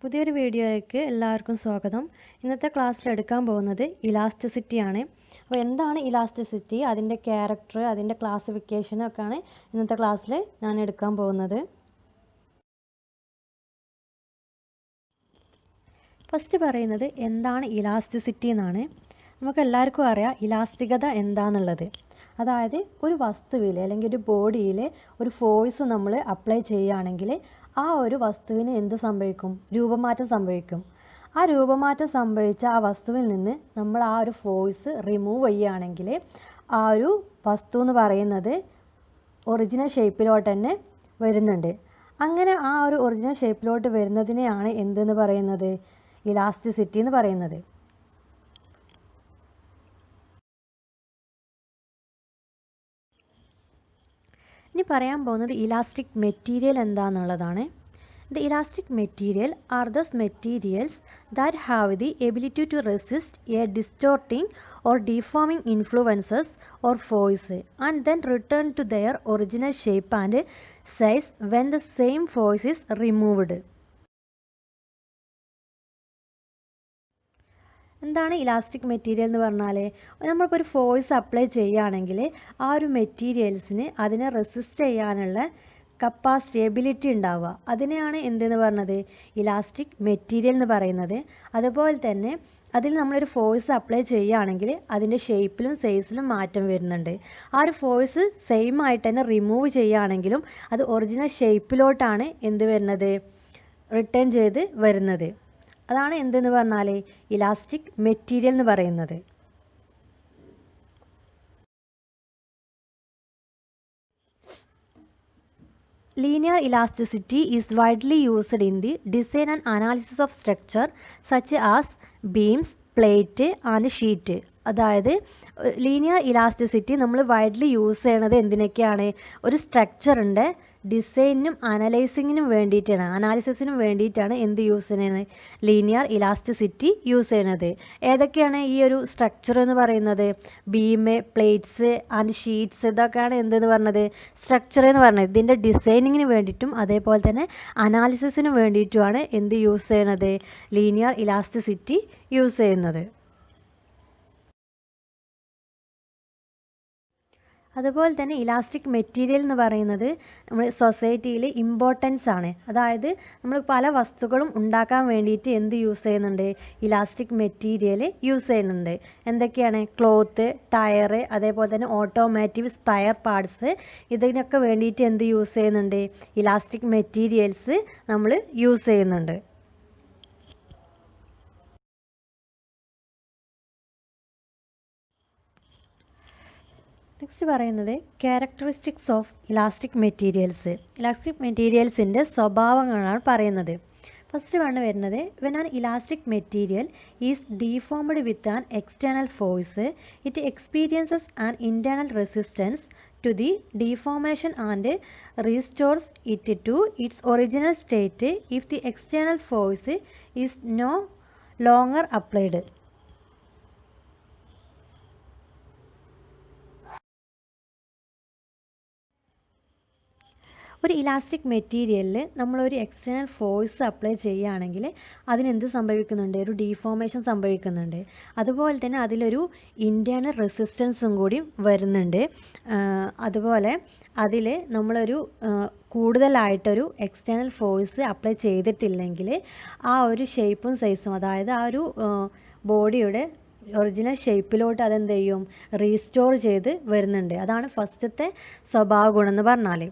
പുതിയൊരു വീഡിയോയിലേക്ക് എല്ലാവർക്കും സ്വാഗതം. ഇന്നത്തെ ക്ലാസ്സിൽ എടുക്കാൻ പോകുന്നത് ഇലാസ്റ്റിസിറ്റി ആണ്. അപ്പോൾ എന്താണ് ഇലാസ്റ്റിസിറ്റി, അതിൻ്റെ ക്യാരക്ടർ, അതിൻ്റെ ക്ലാസിഫിക്കേഷൻ ഒക്കെയാണ് ഇന്നത്തെ ക്ലാസ്സിൽ ഞാൻ എടുക്കാൻ പോകുന്നത്. ഫസ്റ്റ് പറയുന്നത് എന്താണ് ഇലാസ്റ്റിസിറ്റി എന്നാണ്. നമുക്ക് എല്ലാവർക്കും അറിയാം ഇലാസ്തികത എന്താണെന്നുള്ളത്. അതായത് ഒരു വസ്തുവിൽ അല്ലെങ്കിൽ ഒരു ബോഡിയിൽ ഒരു ഫോഴ്സ് നമ്മൾ അപ്ലൈ ചെയ്യുകയാണെങ്കിൽ ആ ഒരു വസ്തുവിന് എന്ത് സംഭവിക്കും? രൂപമാറ്റം സംഭവിക്കും. ആ രൂപമാറ്റം സംഭവിച്ച ആ വസ്തുവിൽ നിന്ന് നമ്മൾ ആ ഒരു ഫോഴ്സ് റിമൂവ് ചെയ്യുകയാണെങ്കിൽ ആ ഒരു വസ്തു എന്ന് പറയുന്നത് ഒറിജിനൽ ഷേപ്പിലോട്ട് തന്നെ വരുന്നുണ്ട്. അങ്ങനെ ആ ഒരു ഒറിജിനൽ ഷേപ്പിലോട്ട് വരുന്നതിനെയാണ് എന്തെന്ന് പറയുന്നത്? ഇലാസ്റ്റിസിറ്റി എന്ന് പറയുന്നത്. ഇനി പറയാൻ പോകുന്നത് ഇലാസ്റ്റിക് മെറ്റീരിയൽ എന്താണെന്നുള്ളതാണ്. The elastic material are those materials that have the ability to resist a distorting or deforming influences or force and then return to their original shape and size when the same force is removed. എന്താണ് elastic material എന്ന് പറഞ്ഞാൽ, നമ്മളിപ്പോൾ ഒരു force apply ചെയ്യുകയാണെങ്കിൽ ആ ഒരു മെറ്റീരിയൽസിന് അതിനെ resist ചെയ്യാനുള്ള കപ്പാസിറ്റി, എബിലിറ്റി ഉണ്ടാവുക. അതിനെയാണ് എന്തെന്ന് പറഞ്ഞത്? ഇലാസ്റ്റിക് മെറ്റീരിയൽ എന്ന് പറയുന്നത്. അതുപോലെ തന്നെ അതിൽ നമ്മളൊരു ഫോഴ്സ് അപ്ലൈ ചെയ്യുകയാണെങ്കിൽ അതിൻ്റെ ഷേപ്പിലും സൈസിലും മാറ്റം വരുന്നുണ്ട്. ആ ഒരു ഫോഴ്സ് സെയിം ആയിട്ട് തന്നെ റിമൂവ് ചെയ്യുകയാണെങ്കിലും അത് ഒറിജിനൽ ഷേപ്പിലോട്ടാണ് എന്ത് വരുന്നത്? റിട്ടേൺ ചെയ്ത് വരുന്നത്. അതാണ് എന്തെന്ന് പറഞ്ഞാൽ ഇലാസ്റ്റിക് മെറ്റീരിയൽ എന്ന് പറയുന്നത്. Linear elasticity is widely used in the design and analysis of structure such as beams, plate and sheet. അതായത് ലീനിയർ ഇലാസ്റ്റിസിറ്റി നമ്മൾ വൈഡ്ലി യൂസ് ചെയ്യണത് എന്തിനൊക്കെയാണ്? ഒരു സ്ട്രക്ചറിൻ്റെ ഡിസൈനിനും അനലൈസിങ്ങിനും വേണ്ടിയിട്ടാണ്, അനാലിസിസിനും വേണ്ടിയിട്ടാണ് എന്ത് യൂസ് ചെയ്യുന്നത്? ലീനിയർ ഇലാസ്റ്റിസിറ്റി യൂസ് ചെയ്യുന്നത്. ഏതൊക്കെയാണ് ഈ ഒരു സ്ട്രക്ചർ എന്ന് പറയുന്നത്? ബീം, പ്ലേറ്റ്സ് ആൻഡ് ഷീറ്റ്സ്, ഇതൊക്കെയാണ് എന്തെന്ന് പറഞ്ഞത്? സ്ട്രക്ചർ എന്ന് പറഞ്ഞത്. ഇതിൻ്റെ ഡിസൈനിങ്ങിന് വേണ്ടിയിട്ടും അതേപോലെ തന്നെ അനാലിസിസിന് വേണ്ടിയിട്ടുമാണ് എന്ത് യൂസ് ചെയ്യണത്? ലീനിയർ ഇലാസ്റ്റിസിറ്റി യൂസ് ചെയ്യുന്നത്. അതുപോലെ തന്നെ ഇലാസ്റ്റിക് മെറ്റീരിയൽ എന്ന് പറയുന്നത് നമ്മുടെ സൊസൈറ്റിയിൽ ഇമ്പോർട്ടൻസ് ആണ്. അതായത് നമ്മൾ പല വസ്തുക്കളും ഉണ്ടാക്കാൻ വേണ്ടിയിട്ട് എന്ത് യൂസ് ചെയ്യുന്നുണ്ട്? ഇലാസ്റ്റിക് മെറ്റീരിയൽ യൂസ് ചെയ്യുന്നുണ്ട്. എന്തൊക്കെയാണ്? ക്ലോത്ത്, ടയർ, അതേപോലെ തന്നെ ഓട്ടോമാറ്റീവ് സ്പെയർ പാർട്സ്, ഇതിനൊക്കെ വേണ്ടിയിട്ട് എന്ത് യൂസ് ചെയ്യുന്നുണ്ട്? ഇലാസ്റ്റിക് മെറ്റീരിയൽസ് നമ്മൾ യൂസ് ചെയ്യുന്നുണ്ട്. നെക്സ്റ്റ് പറയുന്നത് characteristics of elastic materials. Elastic മെറ്റീരിയൽസിൻ്റെ സ്വഭാവങ്ങളാണ് പറയുന്നത്. ഫസ്റ്റ് വരുന്നത് when an elastic material is deformed with an external force it experiences an internal resistance to the deformation and restores it to its original state if the external force is no longer applied. ഒരു elastic മെറ്റീരിയലിൽ നമ്മളൊരു external force apply ചെയ്യുകയാണെങ്കിൽ അതിനെന്ത് സംഭവിക്കുന്നുണ്ട്? ഒരു deformation സംഭവിക്കുന്നുണ്ട്. അതുപോലെ തന്നെ അതിലൊരു ഇൻറ്റേർണൽ റെസിസ്റ്റൻസും കൂടി വരുന്നുണ്ട്. അതുപോലെ അതിൽ നമ്മളൊരു കൂടുതലായിട്ടൊരു എക്സ്റ്റേണൽ ഫോഴ്സ് അപ്ലൈ ചെയ്തിട്ടില്ലെങ്കിൽ ആ ഒരു ഷേപ്പും സൈസും, അതായത് ആ ഒരു ബോഡിയുടെ ഒറിജിനൽ ഷേപ്പിലോട്ട് അതെന്ത് ചെയ്യും? റീസ്റ്റോർ ചെയ്ത് വരുന്നുണ്ട്. അതാണ് ഫസ്റ്റത്തെ സ്വഭാവ ഗുണം എന്ന് പറഞ്ഞാൽ.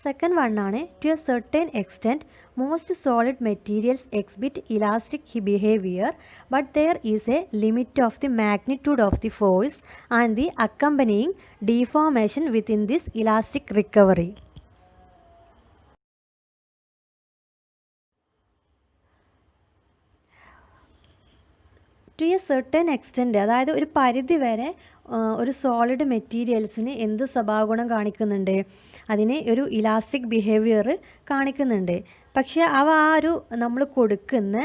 സെക്കൻഡ് വണ്ണാണ് to a certain extent most solid materials exhibit elastic behaviour but there is a limit of the magnitude of the force and the accompanying deformation within this elastic recovery. To a certain extent, അതായത് ഒരു പരിധി വരെ ഒരു solid മെറ്റീരിയൽസിന് എന്ത് സ്വഭാവഗുണം കാണിക്കുന്നുണ്ട്? അതിന് ഒരു elastic behaviour കാണിക്കുന്നുണ്ട്. പക്ഷേ ആ ഒരു നമ്മൾ കൊടുക്കുന്ന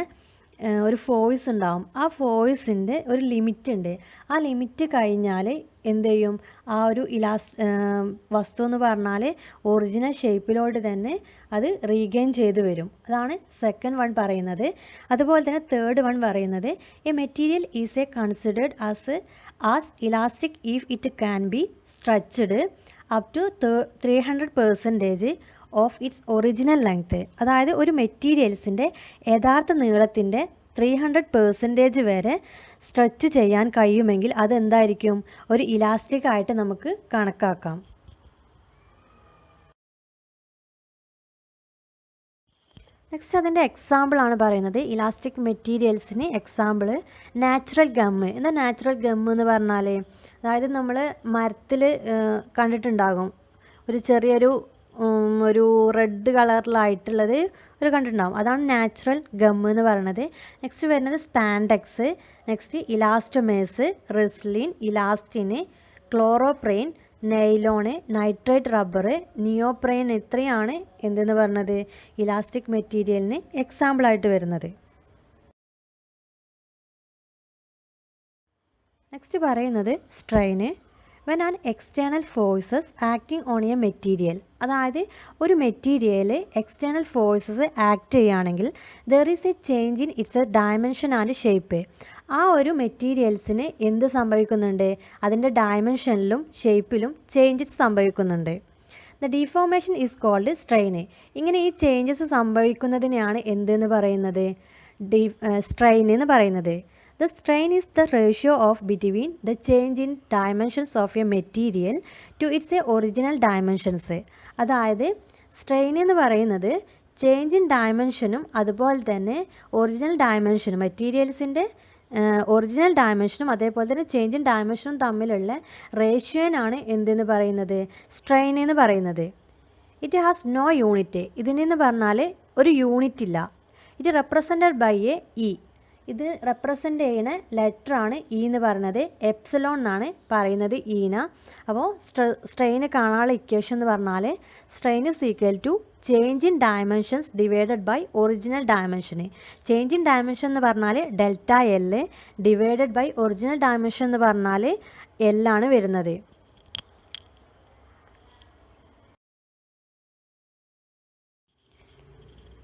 ഒരു ഫോഴ്സ് ഉണ്ടാവും. ആ ഫോഴ്സിൻ്റെ ഒരു ലിമിറ്റ് ഉണ്ട്. ആ ലിമിറ്റ് കഴിഞ്ഞാൽ എന്ത് ചെയ്യും, ആ ഒരു വസ്തു എന്ന് പറഞ്ഞാൽ ഒറിജിനൽ ഷേപ്പിലോട്ട് തന്നെ അത് റീഗെയിൻ ചെയ്ത് വരും. അതാണ് സെക്കൻഡ് വൺ പറയുന്നത്. അതുപോലെ തന്നെ തേർഡ് വൺ പറയുന്നത് a material is considered as elastic if it can be stretched up to 300% of its original length. അതായത് ഒരു മെറ്റീരിയൽസിൻ്റെ യഥാർത്ഥ നീളത്തിൻ്റെ 300% വരെ സ്ട്രെച്ച് ചെയ്യാൻ കഴിയുമെങ്കിൽ അതെന്തായിരിക്കും, ഒരു ഇലാസ്റ്റിക് ആയിട്ട് നമുക്ക് കണക്കാക്കാം. നെക്സ്റ്റ് അതിൻ്റെ എക്സാമ്പിളാണ് പറയുന്നത്. ഇലാസ്റ്റിക് മെറ്റീരിയൽസിന് എക്സാമ്പിൾ നാച്ചുറൽ ഗമ്മ്. എന്താ നാച്ചുറൽ ഗമ്മ് എന്ന് പറഞ്ഞാൽ, അതായത് നമ്മൾ മരത്തിൽ കണ്ടിട്ടുണ്ടാകും ഒരു ചെറിയൊരു ഒരു റെഡ് കളറിലായിട്ടുള്ളത് ഒരു കണ്ടിട്ടുണ്ടാകും. അതാണ് നാച്ചുറൽ ഗമ്മ് എന്ന് പറയുന്നത്. നെക്സ്റ്റ് വരുന്നത് spandex, next elastomers, resilin, elastin, chloroprene, nylon, nitrate rubber, neoprene, ഇത്രയാണ് എന്തെന്ന് പറഞ്ഞത് ഇലാസ്റ്റിക് മെറ്റീരിയലിന് എക്സാമ്പിളായിട്ട് വരുന്നത്. നെക്സ്റ്റ് പറയുന്നത് strain. When an external forces acting on a material. അതായത് ഒരു മെറ്റീരിയൽ എക്സ്റ്റേണൽ ഫോഴ്സസ് ആക്ട് ചെയ്യുകയാണെങ്കിൽ there is a change in its dimension and shape. ആ ഒരു മെറ്റീരിയൽസിന് എന്ത് സംഭവിക്കുന്നുണ്ട്, അതിൻ്റെ ഡയമെൻഷനിലും ഷേപ്പിലും ചേഞ്ചസ് സംഭവിക്കുന്നുണ്ട്. The deformation is called strain. ഇങ്ങനെ ഈ ചേഞ്ചസ് സംഭവിക്കുന്നതിനെയാണ് എന്തെന്ന് പറയുന്നത്, സ്ട്രെയിൻ എന്ന് പറയുന്നത്. The strain is the ratio of between the change in dimensions of a material to its original dimensions. അതായത് സ്ട്രെയിൻ എന്ന് പറയുന്നത് ചേഞ്ച് ഇൻ ഡയമെൻഷനും അതുപോലെ തന്നെ ഒറിജിനൽ ഡയമെൻഷനും, മെറ്റീരിയൽസിൻ്റെ ഒറിജിനൽ ഡയമെൻഷനും അതേപോലെ തന്നെ ചേഞ്ച് ഇൻ ഡയമെൻഷനും തമ്മിലുള്ള റേഷ്യോനാണ് എന്തെന്ന് പറയുന്നത്, സ്ട്രെയിൻ എന്ന് പറയുന്നത്. It has no unit. ഇതിനെന്ന് പറഞ്ഞാൽ ഒരു യൂണിറ്റ് ഇല്ല. It represented by a E. ഇത് റെപ്രസെൻ്റ് ചെയ്യുന്ന ലെറ്ററാണ് ഇ എന്ന് പറയുന്നത്. എപ്സിലോൺ എന്നാണ് പറയുന്നത് ഈന. അപ്പോൾ സ്ട്രെയിന് കാണാനുള്ള ഇക്വേഷൻ എന്ന് പറഞ്ഞാൽ strain is equal to change in dimensions divided by original dimension. Change in dimension എന്ന് പറഞ്ഞാൽ delta L divided by original dimension എന്ന് പറഞ്ഞാൽ എൽ ആണ് വരുന്നത്.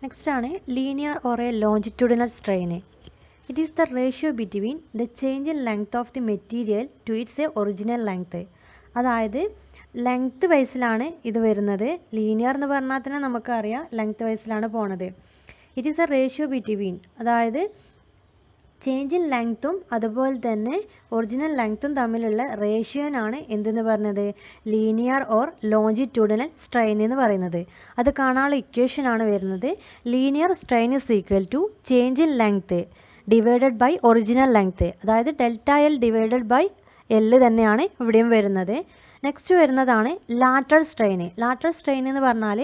നെക്സ്റ്റ് ആണ് linear or a longitudinal strain. It is the ratio between the change in length of the material to its original length. അതായത് length വൈസിലാണ് ഇത് വരുന്നത്. ലീനിയർ എന്ന് പറഞ്ഞാൽ തന്നെ നമുക്കറിയാം ലെങ്ത്ത് വൈസിലാണ് പോണത്. It is A ratio between, അതായത് ചേഞ്ച് ഇൻ ലെങ്ത്തും അതുപോലെ തന്നെ ഒറിജിനൽ ലെങ്ത്തും തമ്മിലുള്ള റേഷ്യോനാണ് എന്തെന്ന് പറഞ്ഞത്, ലീനിയർ ഓർ ലോഞ്ചിറ്റ്യൂഡിനൽ സ്ട്രെയിൻ എന്ന് പറയുന്നത്. അത് കാണാനുള്ള ഇക്വേഷനാണ് വരുന്നത്. Linear strain is equal to change in length divided by original length. അതായത് delta L divided by L തന്നെയാണ് ഇവിടെയും വരുന്നത്. നെക്സ്റ്റ് വരുന്നതാണ് ലാറ്ററൽ സ്ട്രെയിന്. ലാറ്ററൽ സ്ട്രെയിൻ എന്ന് പറഞ്ഞാൽ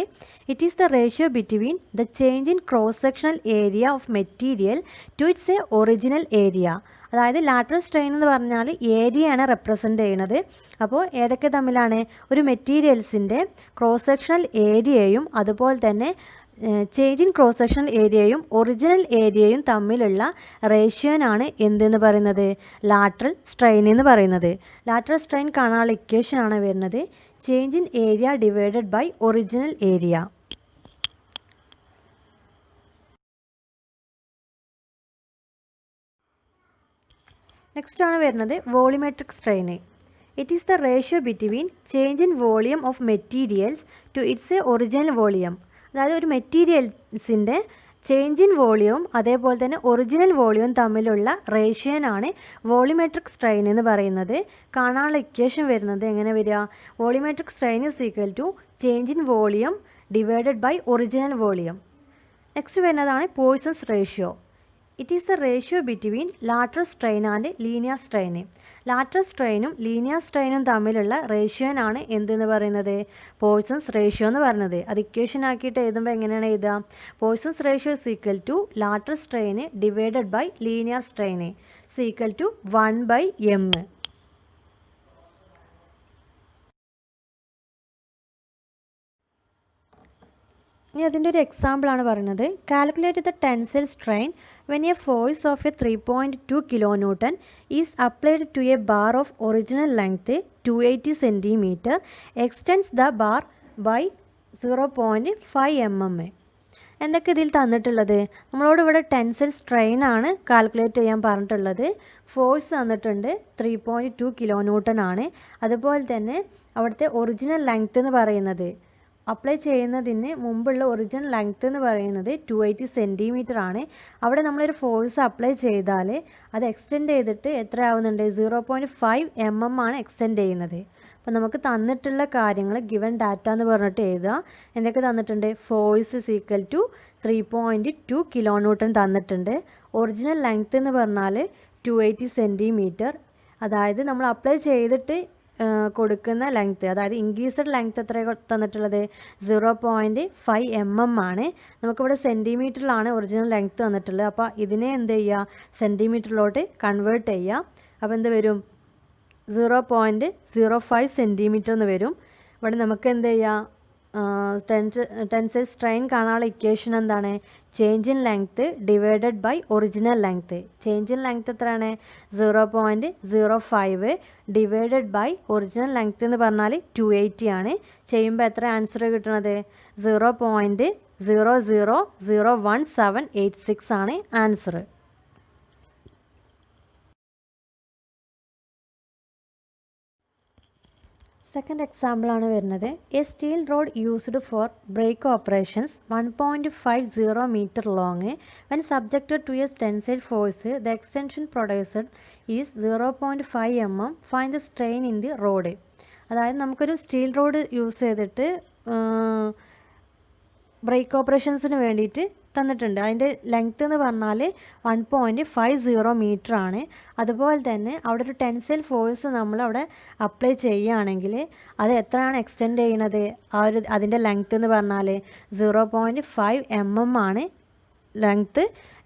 it is the ratio between the change in cross sectional area of material to its a original area. അതായത് lateral strain എന്ന് പറഞ്ഞാൽ ഏരിയയാണ് റെപ്രസെൻ്റ് ചെയ്യുന്നത്. അപ്പോൾ ഏതൊക്കെ തമ്മിലാണ്, ഒരു മെറ്റീരിയൽസിൻ്റെ ക്രോസ് സെക്ഷണൽ ഏരിയയും അതുപോലെ തന്നെ ചേഞ്ച് ഇൻ ക്രോസ് സെക്ഷണൽ ഏരിയയും ഒറിജിനൽ ഏരിയയും തമ്മിലുള്ള റേഷ്യോനാണ് എന്തെന്ന് പറയുന്നത്, ലാറ്ററൽ സ്ട്രെയിൻ എന്ന് പറയുന്നത്. ലാറ്ററൽ സ്ട്രെയിൻ കാണാനുള്ള ഇക്വേഷനാണ് വരുന്നത് change in area divided by original area. Next ആണ് വരുന്നത് volumetric strain. It is the ratio between change in volume of materials to its a original volume. അതായത് ഒരു മെറ്റീരിയൽസിൻ്റെ ചേഞ്ച് ഇൻ വോളിയവും അതേപോലെ തന്നെ ഒറിജിനൽ വോളിയവും തമ്മിലുള്ള റേഷ്യോനാണ് വോളിമെട്രിക് സ്ട്രെയിൻ എന്ന് പറയുന്നത്. കാണാനുള്ള ഇക്വേഷൻ വരുന്നത് എങ്ങനെ വരിക, volumetric strain is equal to change in volume divided by original volume. Next വരുന്നതാണ് Poisson's ratio. It is the ratio between lateral strain and linear strain. Lateral സ്ട്രെയിനും ലീനിയർ സ്ട്രെയിനും തമ്മിലുള്ള റേഷ്യോനാണ് എന്തെന്ന് പറയുന്നത്, പോയ്സൺസ് റേഷ്യോ എന്ന് പറയുന്നത്. അത് ഇക്വേഷൻ ആക്കിയിട്ട് എഴുതുമ്പോൾ എങ്ങനെയാണ് എഴുതുക, Poisson's ratio is equal to lateral strain divided by linear strain is equal to 1/m. ഇനി അതിൻ്റെ ഒരു എക്സാമ്പിളാണ് പറയുന്നത്. Calculate the tensile strain when a force of a 3.2 kN is applied to a bar of original length 280 cm, extends the bar by 0.5 mm. എന്തൊക്കെ ഇതിൽ തന്നിട്ടുള്ളത്? നമ്മളോട് ഇവിടെ ടെൻസൈൽ സ്ട്രെയിൻ ആണ് കാൽക്കുലേറ്റ് ചെയ്യാൻ പറഞ്ഞിട്ടുള്ളത്. ഫോഴ്സ് തന്നിട്ടുണ്ട് 3.2 kN ആണ്. അതുപോലെ തന്നെ അവിടുത്തെ ഒറിജിനൽ ലെങ്ത് എന്ന് പറയുന്നത്, അപ്ലൈ ചെയ്യുന്നതിന് മുമ്പുള്ള ഒറിജിനൽ ലെങ്ത് എന്ന് പറയുന്നത് 280 cm ആണ്. അവിടെ നമ്മളൊരു ഫോഴ്സ് അപ്ലൈ ചെയ്താൽ അത് എക്സ്റ്റെൻഡ് ചെയ്തിട്ട് എത്ര ആവുന്നുണ്ട്? 0.5 mm ആണ് എക്സ്റ്റെൻഡ് ചെയ്യുന്നത്. അപ്പോൾ നമുക്ക് തന്നിട്ടുള്ള കാര്യങ്ങൾ ഗിവൻ ഡാറ്റ എന്ന് പറഞ്ഞിട്ട് എഴുതുക. എന്തൊക്കെ തന്നിട്ടുണ്ട്? Force is equal to 3.2 kN തന്നിട്ടുണ്ട്. ഒറിജിനൽ ലെങ്ത് എന്ന് പറഞ്ഞാൽ 280 cm. അതായത് നമ്മൾ അപ്ലൈ ചെയ്തിട്ട് കൊടുക്കുന്ന ലെങ്ത്ത്, അതായത് ഇൻക്രീസ്ഡ് ലെങ്ത്ത് എത്ര തന്നിട്ടുള്ളത്? 0.5 mm ആണ്. നമുക്കിവിടെ സെൻറ്റിമീറ്ററിലാണ് ഒറിജിനൽ ലെങ്ത്ത് തന്നിട്ടുള്ളത്. അപ്പോൾ ഇതിനെ എന്ത് ചെയ്യുക? സെൻറ്റിമീറ്ററിലോട്ട് കൺവേർട്ട് ചെയ്യുക. അപ്പോൾ എന്ത് വരും? 0.05 cm എന്ന് വരും. ഇവിടെ നമുക്ക് എന്ത് ചെയ്യാം? ടെൻസൈൽ സ്ട്രെയിൻ കാണാനുള്ള ഇക്വേഷൻ എന്താണ്? Change in length divided by original length. Change in length എത്രയാണ്? 0.05 ഡിവൈഡഡ് ബൈ ഒറിജിനൽ ലെങ്ത്ത് എന്ന് പറഞ്ഞാൽ 280 ആണ്. ചെയ്യുമ്പോൾ എത്ര ആൻസർ കിട്ടുന്നത്? 0.00018786 ആണ് ആൻസർ. സെക്കൻഡ് എക്സാമ്പിളാണ് വരുന്നത്. A steel rod used for brake operations 1.50 meter long when subjected to a tensile force the extension produced is 0.5 mm. Find the strain in the rod. അതായത് നമുക്കൊരു സ്റ്റീൽ റോഡ് യൂസ് ചെയ്തിട്ട് brake ഓപ്പറേഷൻസിന് വേണ്ടിയിട്ട് തന്നിട്ടുണ്ട്. അതിൻ്റെ length എന്ന് പറഞ്ഞാൽ 1.50 meter ആണ്. അതുപോലെ തന്നെ അവിടെ ഒരു ടെൻസൈൽ ഫോഴ്സ് നമ്മളവിടെ അപ്ലൈ ചെയ്യുകയാണെങ്കിൽ അത് എത്രയാണ് എക്സ്റ്റെൻഡ് ചെയ്യുന്നത്? അതിൻ്റെ ലെങ്ത്ത് എന്ന് പറഞ്ഞാൽ 0.5 mm ആണ് ലെങ്ത്ത്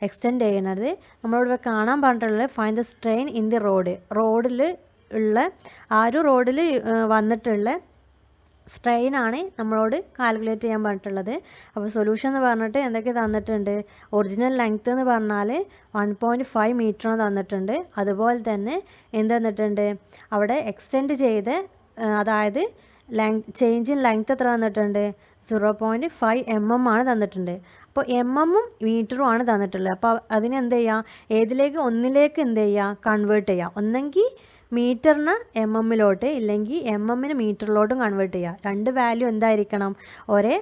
എക്സ്റ്റെൻഡ് ചെയ്യുന്നത്. നമ്മളിവിടെ കാണാൻ പറഞ്ഞിട്ടുള്ളത് find the strain in the road. റോഡിൽ ഉള്ള റോഡിൽ വന്നിട്ടുള്ള സ്ട്രെയിനാണ് നമ്മളോട് കാൽക്കുലേറ്റ് ചെയ്യാൻ പറഞ്ഞിട്ടുള്ളത്. അപ്പോൾ സൊല്യൂഷൻ എന്ന് പറഞ്ഞിട്ട് എന്തൊക്കെ തന്നിട്ടുണ്ട്? ഒറിജിനൽ ലെങ്ത്ത് എന്ന് പറഞ്ഞാൽ 1.5 meter തന്നിട്ടുണ്ട്. അതുപോലെ തന്നെ എന്ത് തന്നിട്ടുണ്ട്? അവിടെ എക്സ്റ്റെൻഡ് ചെയ്ത്, അതായത് ചേഞ്ച് ഇൻ ലെങ്ത്ത് എത്ര തന്നിട്ടുണ്ട്? 0.5 mm ആണ് തന്നിട്ടുണ്ട്. അപ്പോൾ mm മീറ്ററും ആണ് തന്നിട്ടുള്ളത്. അപ്പോൾ അതിനെന്ത് ചെയ്യുക? ഒന്നിലേക്ക് എന്ത് ചെയ്യുക? കൺവേർട്ട് ചെയ്യുക. ഒന്നെങ്കിൽ മീറ്ററിന് mmലോട്ട്, ഇല്ലെങ്കിൽ mmന് മീറ്ററിലോട്ടും കൺവേർട്ട് ചെയ്യുക. രണ്ട് വാല്യൂ എന്തായിരിക്കണം? ഒരേ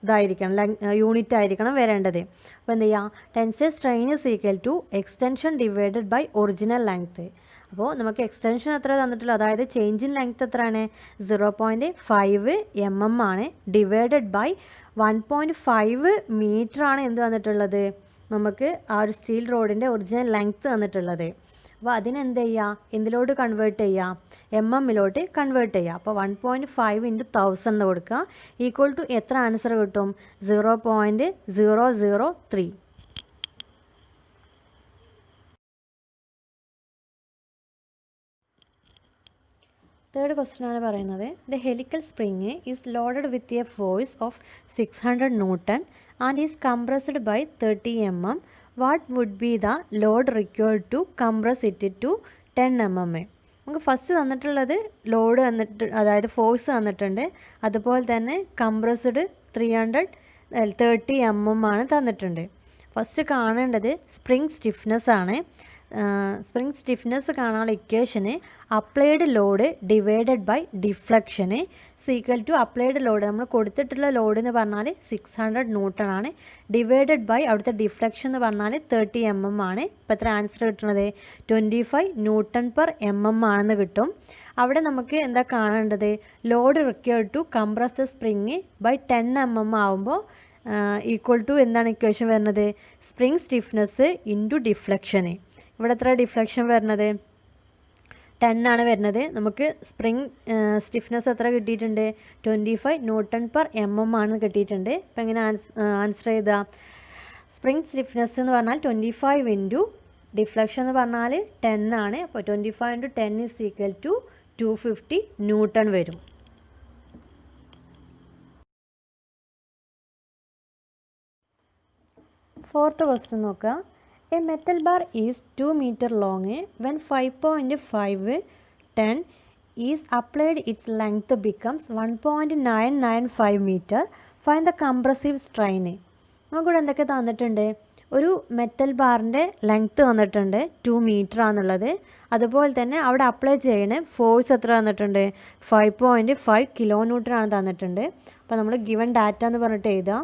ഇതായിരിക്കണം, യൂണിറ്റ് ആയിരിക്കണം വരേണ്ടത്. അപ്പോൾ എന്ത് ചെയ്യുക? Tensile strain is equal to extension divided by original length. അപ്പോൾ നമുക്ക് എക്സ്റ്റൻഷൻ എത്ര തന്നിട്ടുള്ളത്? അതായത് ചേഞ്ച് ഇൻ ലെങ്ത്ത് എത്രയാണ്? 0.5 mm ആണ്. ഡിവൈഡഡ് ബൈ 1.5 meter ആണ് എന്ത് തന്നിട്ടുള്ളത്? നമുക്ക് ആ ഒരു സ്റ്റീൽ റോഡിൻ്റെ ഒറിജിനൽ ലെങ്ത്ത് തന്നിട്ടുള്ളത്. അപ്പോൾ അതിനെന്ത് ചെയ്യുക? എന്തിലോട്ട് കൺവേർട്ട് ചെയ്യുക? mmലോട്ട് കൺവേർട്ട് ചെയ്യുക. അപ്പോൾ 1.5 × 1000 എന്ന് കൊടുക്കുക. ഈക്വൽ ടു എത്ര ആൻസർ കിട്ടും? 0.003. തേർഡ് ക്വസ്റ്റ്യൻ ആണ് പറയുന്നത്. The helical spring is loaded with a force of 600 Newton and is compressed by 30 mm. What would be the load required to compress it to 10 mm? നമുക്ക് first തന്നിട്ടുള്ളത് load തന്നിട്ട്, അതായത് force തന്നിട്ടുണ്ട്. അതുപോലെ തന്നെ compressed 30 mm ആണ് തന്നിട്ടുണ്ട്. First കാണേണ്ടത് സ്പ്രിങ് സ്റ്റിഫ്നെസ് ആണ്. സ്പ്രിങ് സ്റ്റിഫ്നെസ് കാണാനുള്ള equation applied load divided by deflection equal to applied load, നമ്മൾ കൊടുത്തിട്ടുള്ള ലോഡ് എന്ന് പറഞ്ഞാൽ 600 Newton ആണ്. ഡിവൈഡഡ് ബൈ അവിടുത്തെ ഡിഫ്ലക്ഷൻ എന്ന് പറഞ്ഞാൽ 30 mm ആണ്. ഇപ്പോൾ എത്ര ആൻസർ കിട്ടുന്നത്? 25 Newton/mm ആണെന്ന് കിട്ടും. അവിടെ നമുക്ക് എന്താ കാണേണ്ടത്? Load required to compress the spring by 10 mm ആവുമ്പോൾ ഈക്വൽ ടു എന്താണ് ഇക്വേഷൻ വരുന്നത്? Spring stiffness into deflection. ഇവിടെ എത്ര ഡിഫ്ലക്ഷൻ വരുന്നത്? 10 ആണ് വരുന്നത്. നമുക്ക് സ്പ്രിങ് സ്റ്റിഫ്നെസ് എത്ര കിട്ടിയിട്ടുണ്ട്? 25 Newton/mm ആണ് കിട്ടിയിട്ടുണ്ട്. അപ്പോൾ എങ്ങനെ ആൻസർ ചെയ്താൽ? സ്പ്രിങ് സ്റ്റിഫ്നെസ് എന്ന് പറഞ്ഞാൽ 25 ഇൻറ്റു ഡിഫ്ലക്ഷൻ എന്ന് പറഞ്ഞാൽ 10 ആണ്. അപ്പോൾ 25 × 10 ഈസ് ഈക്വൽ ടു 250 Newton വരും. ഫോർത്ത് ക്വസ്റ്റ്യൻ നോക്കുക. A metal bar is 2 meter long when 5.5 ton is applied, its length becomes 1.995 meter. Find the compressive strain. നമുക്കിവിടെ എന്തൊക്കെ തന്നിട്ടുണ്ട്? ഒരു മെറ്റൽ ബാറിൻ്റെ ലെങ്ത്ത് തന്നിട്ടുണ്ട് 2 meter ആണെന്നുള്ളത്. അതുപോലെ തന്നെ അവിടെ അപ്ലൈ ചെയ്യണ ഫോഴ്സ് എത്ര തന്നിട്ടുണ്ട്? 5.5 kN ആണ് തന്നിട്ടുണ്ട്. അപ്പോൾ നമ്മൾ ഗിവൺ ഡാറ്റ എന്ന് പറഞ്ഞിട്ട് എഴുതാം.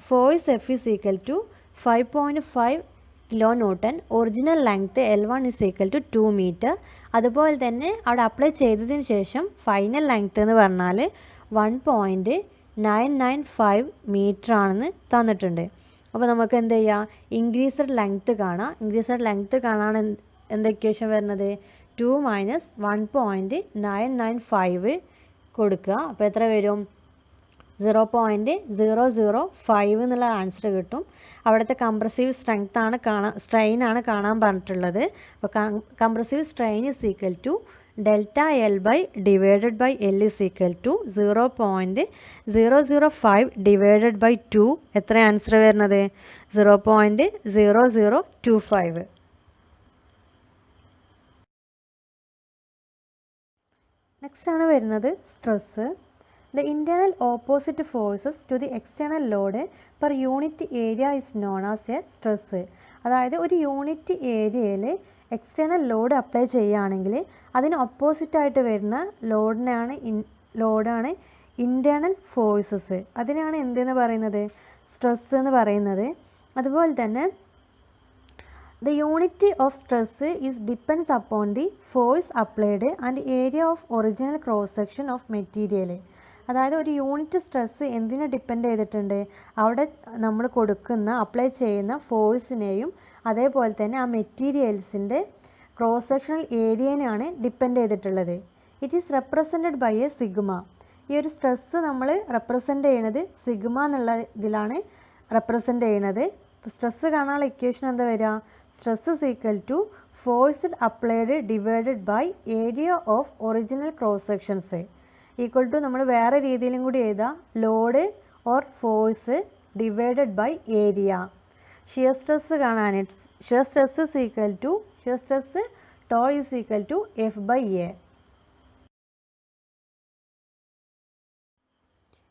Force F is equal to 5.5 kN. Original length L1 is equal to 2 meter. അതുപോലെ തന്നെ അവിടെ അപ്ലൈ ചെയ്തതിന് ശേഷം ഫൈനൽ ലെങ്ത്ത് എന്ന് പറഞ്ഞാൽ 1.995 meter ആണെന്ന് തന്നിട്ടുണ്ട്. അപ്പോൾ നമുക്ക് എന്ത് ചെയ്യാം? ഇൻക്രീസഡ് ലെങ്ത്ത് കാണാം. ഇൻക്രീസഡ് ലെങ്ത്ത് കാണാൻ എന്ത് ഇക്വേഷൻ വരുന്നത്? 2 - 1.995 കൊടുക്കുക. അപ്പോൾ എത്ര വരും? 0.005 എന്നുള്ള ആൻസർ കിട്ടും. അവിടുത്തെ കംപ്രസീവ് സ്ട്രെയിൻ ആണ് കാണാൻ പറഞ്ഞിട്ടുള്ളത്. അപ്പോൾ compressive strain is equal to delta L by divided by L is equal to 0.005 divided by 2. എത്ര ആൻസർ വരുന്നത്? 0.0025. നെക്സ്റ്റ് ആണ് വരുന്നത് stress. The internal opposite forces to the external load per unit area is known as a stress. അതായത് ഒരു unit ഏരിയയിൽ external load apply ചെയ്യുകയാണെങ്കിൽ അതിന് ഓപ്പോസിറ്റായിട്ട് വരുന്ന ലോഡാണ് ഇൻറ്റേർണൽ ഫോഴ്സസ്. അതിനാണ് എന്തെന്ന് പറയുന്നത്? സ്ട്രെസ് എന്ന് പറയുന്നത്. അതുപോലെ തന്നെ the unit of stress is depends upon the force applied and area of original cross section of material. അതായത് ഒരു യൂണിറ്റ് സ്ട്രെസ് എന്തിനെ ഡിപ്പെൻഡ് ചെയ്തിട്ടുണ്ട്? അവിടെ നമ്മൾ കൊടുക്കുന്ന അപ്ലൈ ചെയ്യുന്ന ഫോഴ്സിനെയും അതേപോലെ തന്നെ ആ മെറ്റീരിയൽസിൻ്റെ ക്രോസ് സെക്ഷണൽ ഏരിയനെയാണ് ഡിപ്പെൻഡ് ചെയ്തിട്ടുള്ളത്. It is represented by a sigma. ഈ ഒരു സ്ട്രെസ് നമ്മൾ റെപ്രസെൻ്റ് ചെയ്യണത് സിഗ്മ എന്നുള്ള ഇതിലാണ് റെപ്രസെൻ്റ് ചെയ്യണത്. സ്ട്രെസ് കാണാനുള്ള ഇക്വേഷൻ എന്താ വരിക? Stress is equal to force applied divided by area of original cross sections equal to നമ്മൾ വേറെ രീതിയിലും കൂടി എഴുതാം. Load or force divided by area. Shear stress കാണാനായിട്ട് shear stress is equal to shear stress tau is equal to F by A.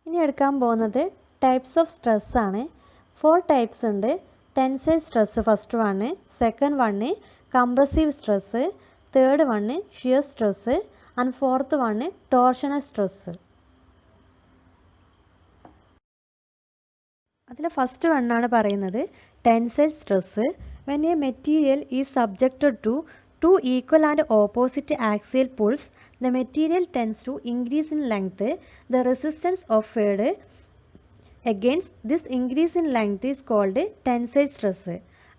ഇനി എടുക്കാൻ പോകുന്നത് types of stress ആണ്. 4 ടൈപ്സ് ഉണ്ട്. Tensile stress first one, second one compressive stress, third one shear stress and fourth one torsional stress. അതിൽ first വണ്ണാണ് പറയുന്നത് tensile stress. When a material is subjected to 2 equal and opposite axial pulls, the material tends to increase in length. The resistance offered against this increase in length is called tensile stress.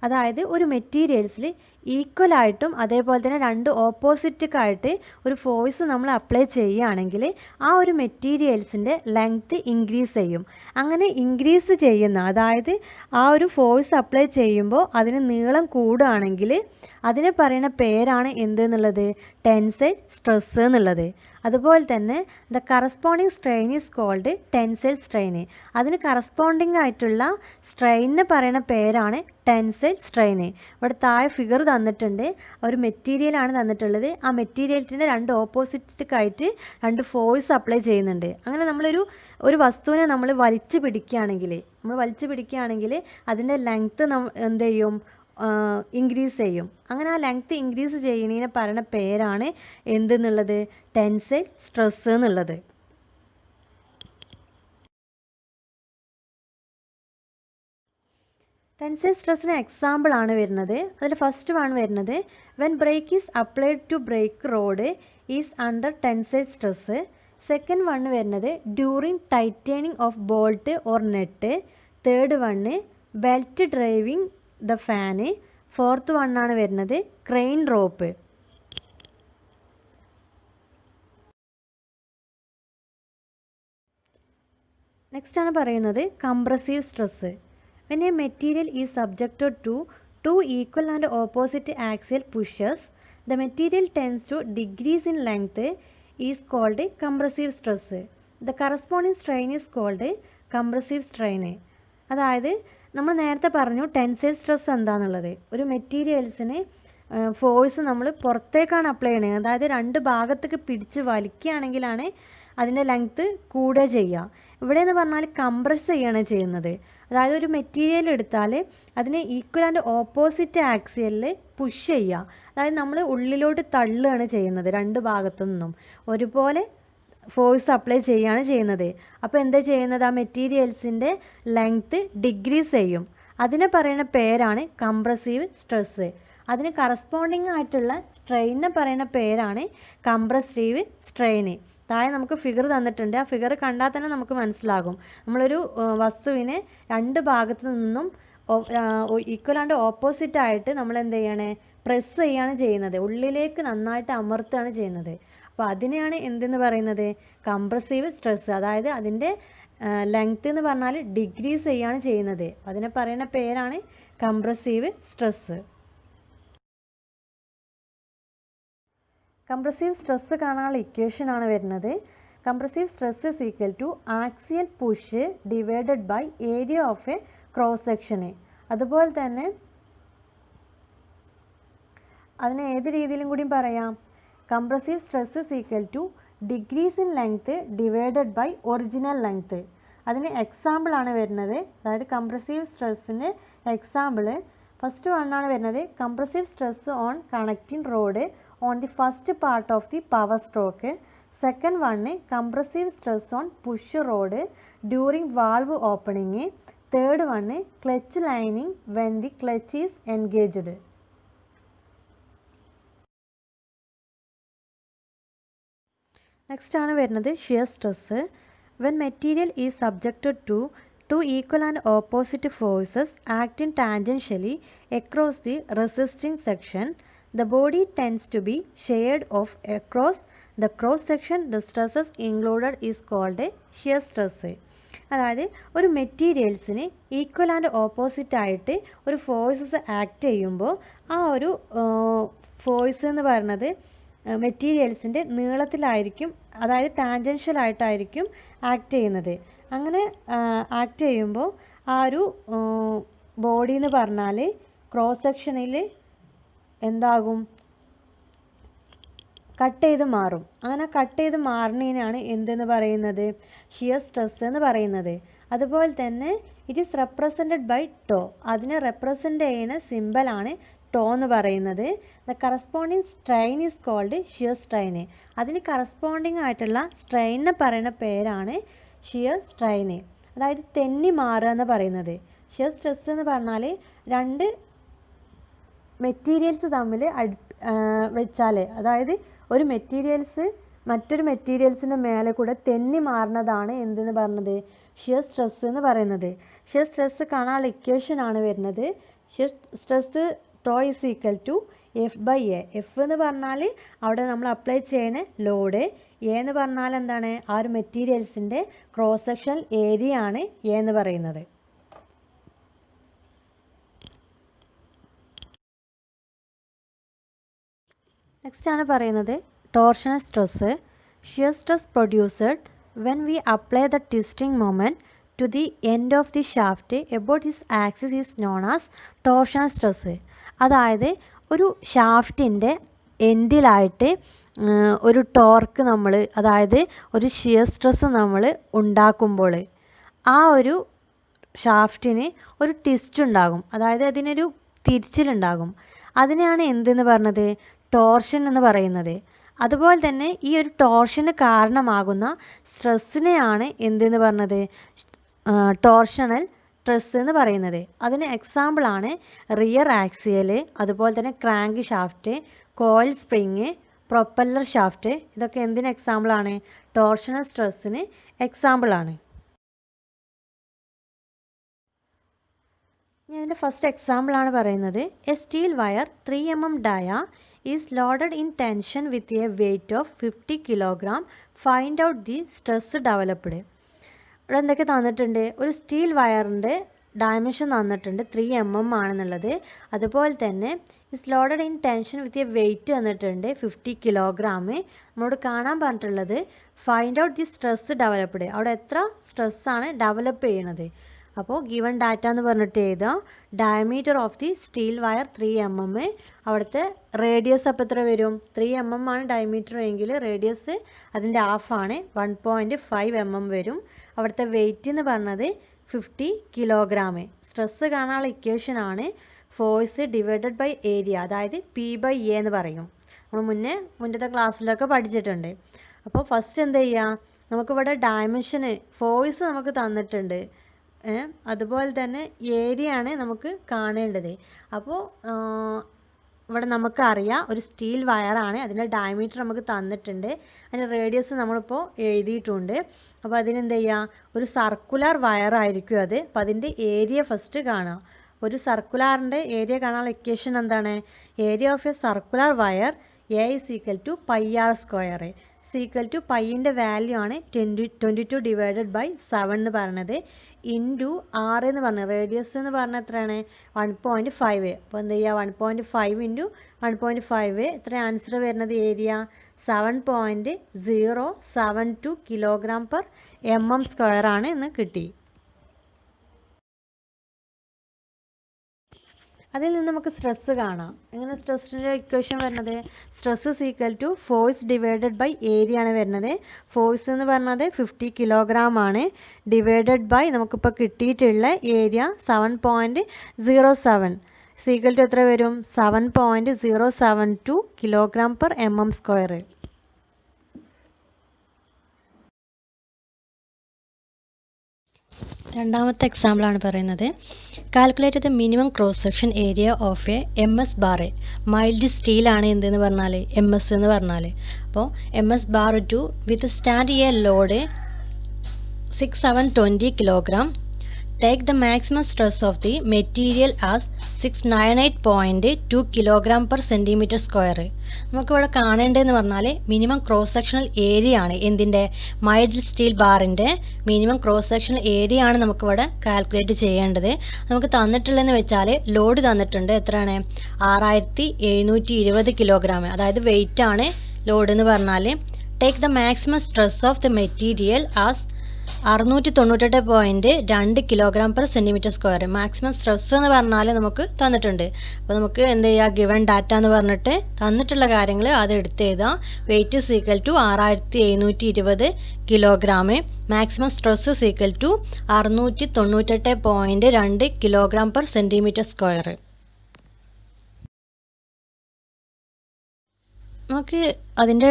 അതായത് ഒരു മെറ്റീരിയൽസിൽ ഈക്വലായിട്ടും അതേപോലെ തന്നെ 2 ഓപ്പോസിറ്റൊക്കെയായിട്ട് ഒരു force നമ്മൾ apply ചെയ്യുകയാണെങ്കിൽ ആ ഒരു മെറ്റീരിയൽസിൻ്റെ length increase ചെയ്യും. അങ്ങനെ ഇൻക്രീസ് ചെയ്യുന്ന അതായത് ആ ഒരു ഫോഴ്സ് അപ്ലൈ ചെയ്യുമ്പോൾ അതിന് നീളം കൂടുകയാണെങ്കിൽ അതിനെ പറയുന്ന പേരാണ് എന്തെന്നുള്ളത്? ടെൻസൈൽ സ്ട്രെസ് എന്നുള്ളത്. അതുപോലെ തന്നെ the corresponding strain is called tensile strain. അതിന് കറസ്പോണ്ടിങ് ആയിട്ടുള്ള സ്ട്രെയിനിന് പറയുന്ന പേരാണ് ടെൻസൈൽ സ്ട്രെയിൻ. ഇവിടെ താഴെ ഫിഗർ തന്നിട്ടുണ്ട്. ഒരു മെറ്റീരിയലാണ് തന്നിട്ടുള്ളത്. ആ മെറ്റീരിയൽസിൻ്റെ 2 ഓപ്പോസിറ്റൊക്കെയായിട്ട് 2 ഫോഴ്സ് അപ്ലൈ ചെയ്യുന്നുണ്ട്. അങ്ങനെ ഒരു വസ്തുവിനെ നമ്മൾ വലിച്ചു പിടിക്കുകയാണെങ്കിൽ അതിൻ്റെ ലെങ്ത്ത് എന്ത് ചെയ്യും? ഇൻക്രീസ് ചെയ്യും. അങ്ങനെ ആ ലെങ്ത്ത് ഇൻക്രീസ് ചെയ്യുന്നതിനെ പറയുന്ന പേരാണ് എന്തെന്നുള്ളത്? ടെൻസൈൽ സ്ട്രെസ് എന്നുള്ളത്. ടെൻസൈൽ സ്ട്രെസ്സിന് എക്സാമ്പിൾ ആണ് വരുന്നത്. അതിൽ ഫസ്റ്റ് ആണ് വരുന്നത് when brake is applied to brake rod is under tensile stress. Second one വരുന്നത് during tightening of bolt or nut. Third one belt driving the fan. Fourth വണ്ണാണ് വരുന്നത് ക്രെയിൻ റോപ്പ്. നെക്സ്റ്റ് ആണ് പറയുന്നത് compressive stress. When a material is subjected to 2 equal and opposite axial pushes, the material tends to decrease in length is called compressive stress. The corresponding strain is called compressive strain. അതായത് നമ്മൾ നേരത്തെ പറഞ്ഞു tensile stress എന്താണെന്നുള്ളത്. ഒരു മെറ്റീരിയൽസിന് force നമ്മൾ പുറത്തേക്കാണ് apply ചെയ്യണത്. അതായത് രണ്ട് ഭാഗത്തേക്ക് പിടിച്ച് വലിക്കുകയാണെങ്കിലാണ് അതിൻ്റെ ലെങ്ത്ത് കൂടുക ചെയ്യുക. ഇവിടെ എന്ന് പറഞ്ഞാൽ കംപ്രസ് ചെയ്യാണ് ചെയ്യുന്നത്. അതായത് ഒരു മെറ്റീരിയൽ എടുത്താൽ അതിന് ഈക്വൽ ആൻഡ് ഓപ്പോസിറ്റ് ആക്സിയലിൽ പുഷ് ചെയ്യുക. അതായത് നമ്മൾ ഉള്ളിലോട്ട് തള്ളുകയാണ് ചെയ്യുന്നത്. രണ്ട് ഭാഗത്തു നിന്നും ഒരുപോലെ ഫോഴ്സ് അപ്ലൈ ചെയ്യുകയാണ് ചെയ്യുന്നത്. അപ്പോൾ എന്താ ചെയ്യുന്നത്, ആ മെറ്റീരിയൽസിൻ്റെ ലെങ്ത്ത് ഡിക്രീസ് ചെയ്യും. അതിനെ പറയുന്ന പേരാണ് കംപ്രസീവ് സ്ട്രെസ്സ്. അതിന് കറസ്പോണ്ടിങ് ആയിട്ടുള്ള സ്ട്രെയിനെ പറയുന്ന പേരാണ് കംപ്രസീവ് സ്ട്രെയിന്. താഴെ നമുക്ക് ഫിഗർ തന്നിട്ടുണ്ട്. ആ ഫിഗർ കണ്ടാൽ തന്നെ നമുക്ക് മനസ്സിലാകും. നമ്മളൊരു വസ്തുവിനെ രണ്ട് ഭാഗത്തു നിന്നും ഈക്വൽ ആൻഡ് ഓപ്പോസിറ്റ് ആയിട്ട് നമ്മൾ എന്ത് ചെയ്യണേ, പ്രസ് ചെയ്യാണ് ചെയ്യുന്നത്. ഉള്ളിലേക്ക് നന്നായിട്ട് അമർത്തുകയാണ് ചെയ്യുന്നത്. അപ്പോൾ അതിനെയാണ് എന്തെന്ന് പറയുന്നത്, കംപ്രസീവ് സ്ട്രെസ്. അതായത് അതിൻ്റെ ലെങ്ത്ത് എന്ന് പറഞ്ഞാൽ ഡിക്രീസ് ചെയ്യാണ് ചെയ്യുന്നത്. അതിനെ പറയുന്ന പേരാണ് കംപ്രസീവ് സ്ട്രെസ്. കംപ്രസീവ് സ്ട്രെസ് കാണാനുള്ള ഇക്വേഷനാണ് വരുന്നത്. Compressive stress is equal to axial push divided by area of a cross section. അതുപോലെ തന്നെ അതിനെ ഏത് രീതിയിലും കൂടി പറയാം. Compressive stress is equal to decrease in length divided by original length. അതിന് എക്സാമ്പിളാണ് വരുന്നത്. അതായത് കംപ്രസീവ് സ്ട്രെസ്സിൻ്റെ എക്സാമ്പിൾ ഫസ്റ്റ് വണ്ണാണ് വരുന്നത്. Compressive stress on connecting rod on the first part of the power stroke. Second one, compressive stress on push rod during valve opening. Third one, clutch lining when the clutch is engaged. Next ആണ് വരുന്നത് shear stress. When material is subjected to two equal and opposite forces acting tangentially across the resisting section, the body tends to be sheared off across the cross section. The stresses included is called a shear stress. അതായത് ഒരു മെറ്റീരിയൽസിന് equal and opposite ആയിട്ട് ഒരു forces act ചെയ്യുമ്പോൾ ആ ഒരു force എന്ന് പറയുന്നത് മെറ്റീരിയൽസിൻ്റെ നീളത്തിലായിരിക്കും, അതായത് ടാൻജൻഷ്യൽ ആയിട്ടായിരിക്കും ആക്ട് ചെയ്യുന്നത്. അങ്ങനെ ആക്ട് ചെയ്യുമ്പോൾ ആ ഒരു ബോഡി എന്ന് പറഞ്ഞാൽ ക്രോസ് സെക്ഷനിൽ എന്താകും, കട്ട് ചെയ്ത് മാറും. അങ്ങനെ കട്ട് ചെയ്ത് മാറുന്നതിനാണ് എന്തെന്ന് പറയുന്നത്, ഷിയർ സ്ട്രെസ് എന്ന് പറയുന്നത്. അതുപോലെ തന്നെ it is represented by tau. അതിനെ റെപ്രസെൻ്റ് ചെയ്യുന്ന സിമ്പലാണ് ടോ എന്ന് പറയുന്നത്. The corresponding strain is called shear strain. അതിന് കറസ്പോണ്ടിങ് ആയിട്ടുള്ള സ്ട്രെയിനെ പറയുന്ന പേരാണ് ഷിയർ സ്ട്രെയിന്. അതായത് തെന്നി മാറുക എന്ന് പറയുന്നത്. ഷിയർ സ്ട്രെസ് എന്ന് പറഞ്ഞാൽ രണ്ട് മെറ്റീരിയൽസ് തമ്മിൽ വെച്ചാൽ, അതായത് ഒരു മെറ്റീരിയൽസ് മറ്റൊരു മെറ്റീരിയൽസിൻ്റെ മേലെ കൂടെ തെന്നി മാറുന്നതാണ് എന്തെന്ന് പറഞ്ഞത്, ഷിയർ സ്ട്രെസ് എന്ന് പറയുന്നത്. ഷിയർ സ്ട്രെസ് കാണാനുള്ള ഇക്വേഷനാണ് വരുന്നത്. Shear stress tau is equal to F by A. F എന്ന് പറഞ്ഞാൽ അവിടെ നമ്മൾ അപ്ലൈ ചെയ്യുന്ന ലോഡ്, എ എന്ന് പറഞ്ഞാൽ എന്താണ്, ആ ഒരു മെറ്റീരിയൽസിൻ്റെ ക്രോസ് സെക്ഷൻ ഏരിയ ആണ് എ എന്ന് പറയുന്നത്. നെക്സ്റ്റ് ആണ് പറയുന്നത് torsional stress. Shear stress produced when we apply the twisting moment to the end of the shaft about his axis is known as torsional stress. അതായത് ഒരു ഷാഫ്റ്റിൻ്റെ എൻഡിലായിട്ട് ഒരു ടോർക്ക് നമ്മൾ, അതായത് ഒരു ഷിയർ സ്ട്രെസ് നമ്മൾ ഉണ്ടാക്കുമ്പോൾ ആ ഒരു ഷാഫ്റ്റിന് ഒരു ട്വിസ്റ്റ് ഉണ്ടാകും, അതായത് അതിനൊരു തിരിച്ചിലുണ്ടാകും. അതിനെയാണ് എന്തെന്ന് പറഞ്ഞത്, ടോർഷൻ എന്ന് പറയുന്നത്. അതുപോലെ തന്നെ ഈ ഒരു ടോർഷന് കാരണമാകുന്ന സ്ട്രെസ്സിനെയാണ് എന്തെന്ന് പറഞ്ഞത്, ടോർഷണൽ സ്ട്രെസ് എന്ന് പറയുന്നത്. അതിന് എക്സാമ്പിളാണ് റിയർ ആക്സിയൽ, അതുപോലെ തന്നെ crank shaft, coil spring, propeller shaft. ഇതൊക്കെ എന്തിന് എക്സാമ്പിളാണ്, ടോർഷണൽ സ്ട്രെസ്സിന് എക്സാമ്പിളാണ്. ഞാൻ ഇതിൻ്റെ ഫസ്റ്റ് എക്സാമ്പിളാണ് പറയുന്നത്. A steel wire 3 mm dia is loaded in tension with a weight of 50 kg. Find out the stress developed. ഇവിടെ എന്തൊക്കെ തന്നിട്ടുണ്ട്, ഒരു സ്റ്റീൽ വയറിൻ്റെ ഡയമെൻഷൻ തന്നിട്ടുണ്ട് 3 mm ആണെന്നുള്ളത്. അതുപോലെ തന്നെ is loaded in tension with a weight തന്നിട്ടുണ്ട് 50 kg. നമ്മളോട് കാണാൻ പറഞ്ഞിട്ടുള്ളത് find out the stress developed. അവിടെ എത്ര സ്ട്രെസ്സാണ് ഡെവലപ്പ് ചെയ്യണത്. അപ്പോൾ ഗിവൺ ഡാറ്റ എന്ന് പറഞ്ഞിട്ട് എഴുതുക. Diameter of the steel wire 3 mm. അവിടുത്തെ റേഡിയസ് അപ്പോൾ എത്ര വരും? 3 mm ആണ് ഡയമീറ്റർ എങ്കിൽ റേഡിയസ് അതിൻ്റെ ഹാഫാണ്, 1.5 mm വരും. അവിടുത്തെ വെയിറ്റ് എന്ന് പറഞ്ഞത് 50 കിലോഗ്രാം. സ്ട്രെസ്സ് കാണാനുള്ള ഇക്വേഷനാണ് ഫോഴ്സ് ഡിവൈഡഡ് ബൈ ഏരിയ, അതായത് P/A എന്ന് പറയും. നമ്മൾ മുന്നത്തെ ക്ലാസ്സിലൊക്കെ പഠിച്ചിട്ടുണ്ട്. അപ്പോൾ ഫസ്റ്റ് എന്ത് ചെയ്യുക, നമുക്കിവിടെ ഡയമെൻഷന് ഫോഴ്സ് നമുക്ക് തന്നിട്ടുണ്ട്, അതുപോലെ തന്നെ ഏരിയ ആണ് നമുക്ക് കാണേണ്ടത്. അപ്പോൾ ഇവിടെ നമുക്കറിയാം ഒരു സ്റ്റീൽ വയറാണ്, അതിൻ്റെ ഡയമീറ്റർ നമുക്ക് തന്നിട്ടുണ്ട്, അതിൻ്റെ റേഡിയസ് നമ്മളിപ്പോൾ എഴുതിയിട്ടുണ്ട്. അപ്പോൾ അതിനെന്ത് ചെയ്യുക, ഒരു സർക്കുലർ വയറായിരിക്കും അത്. അപ്പോൾ അതിൻ്റെ ഏരിയ ഫസ്റ്റ് കാണുക. ഒരു സർക്കുലാറിൻ്റെ ഏരിയ കാണാനുള്ള ഇക്വേഷൻ എന്താണ്? Area of a circular wire A = πr². = പൈൻ്റെ വാല്യൂ ആണ് 22 ഡിവൈഡഡ് ബൈ 7 എന്ന് പറഞ്ഞത്, ഇൻറ്റു R എന്ന് പറഞ്ഞത് റേഡിയസ് എന്ന് പറഞ്ഞാൽ എത്രയാണ്? 1.5. അപ്പോൾ എന്ത് ചെയ്യുക, 1.5 ഇൻറ്റു 1.5 എത്ര ആൻസർ വരുന്നത്? ഏരിയ 7.072 kg/mm² ആണ് എന്ന് കിട്ടി. അതിൽ നിന്ന് നമുക്ക് സ്ട്രെസ്സ് കാണാം. എങ്ങനെ സ്ട്രെസ്സിൻ്റെ ഇക്വേഷൻ വരുന്നത്? Stress = force divided by area ആണ് വരുന്നത്. ഫോഴ്സ് എന്ന് പറഞ്ഞത് 50 കിലോഗ്രാം ആണ്, ഡിവൈഡഡ് ബൈ നമുക്കിപ്പോൾ കിട്ടിയിട്ടുള്ള ഏരിയ 7.07 = എത്ര വരും? 7.072 kg/mm². രണ്ടാമത്തെ എക്സാമ്പിളാണ് പറയുന്നത്. Calculate the minimum cross section area of a MS bar. Mild സ്റ്റീലാണ് എന്തെന്ന് പറഞ്ഞാൽ MS എന്ന് പറഞ്ഞാൽ. അപ്പോൾ MS bar to withstand a load 6720 kilogram. Take the maximum stress of the material as 698.2 kg/cm². നമുക്കിവിടെ കാണേണ്ടതെന്ന് പറഞ്ഞാൽ മിനിമം ക്രോസ് സെക്ഷണൽ ഏരിയ ആണ്. എന്തിൻ്റെ? മൈൽഡ് സ്റ്റീൽ ബാറിൻ്റെ മിനിമം ക്രോസ് സെക്ഷണൽ ഏരിയ ആണ് നമുക്കിവിടെ കാൽക്കുലേറ്റ് ചെയ്യേണ്ടത്. നമുക്ക് തന്നിട്ടുള്ളതെന്ന് വെച്ചാൽ ലോഡ് തന്നിട്ടുണ്ട്, എത്രയാണ്? 6720 കിലോഗ്രാം, അതായത് വെയിറ്റ് ആണ് ലോഡ് എന്ന് പറഞ്ഞാൽ. Take the maximum stress of the material as 698.2 kg/cm². Maximum stress എന്ന് പറഞ്ഞാൽ നമുക്ക് തന്നിട്ടുണ്ട്. അപ്പോൾ നമുക്ക് എന്ത് ചെയ്യുക, ഗിവൺ ഡാറ്റ എന്ന് പറഞ്ഞിട്ട് തന്നിട്ടുള്ള കാര്യങ്ങൾ അത് എടുത്ത് എഴുതാം. Weight = 6720 kilogram, maximum stress = 698.2 kg/cm². നമുക്ക് അതിൻ്റെ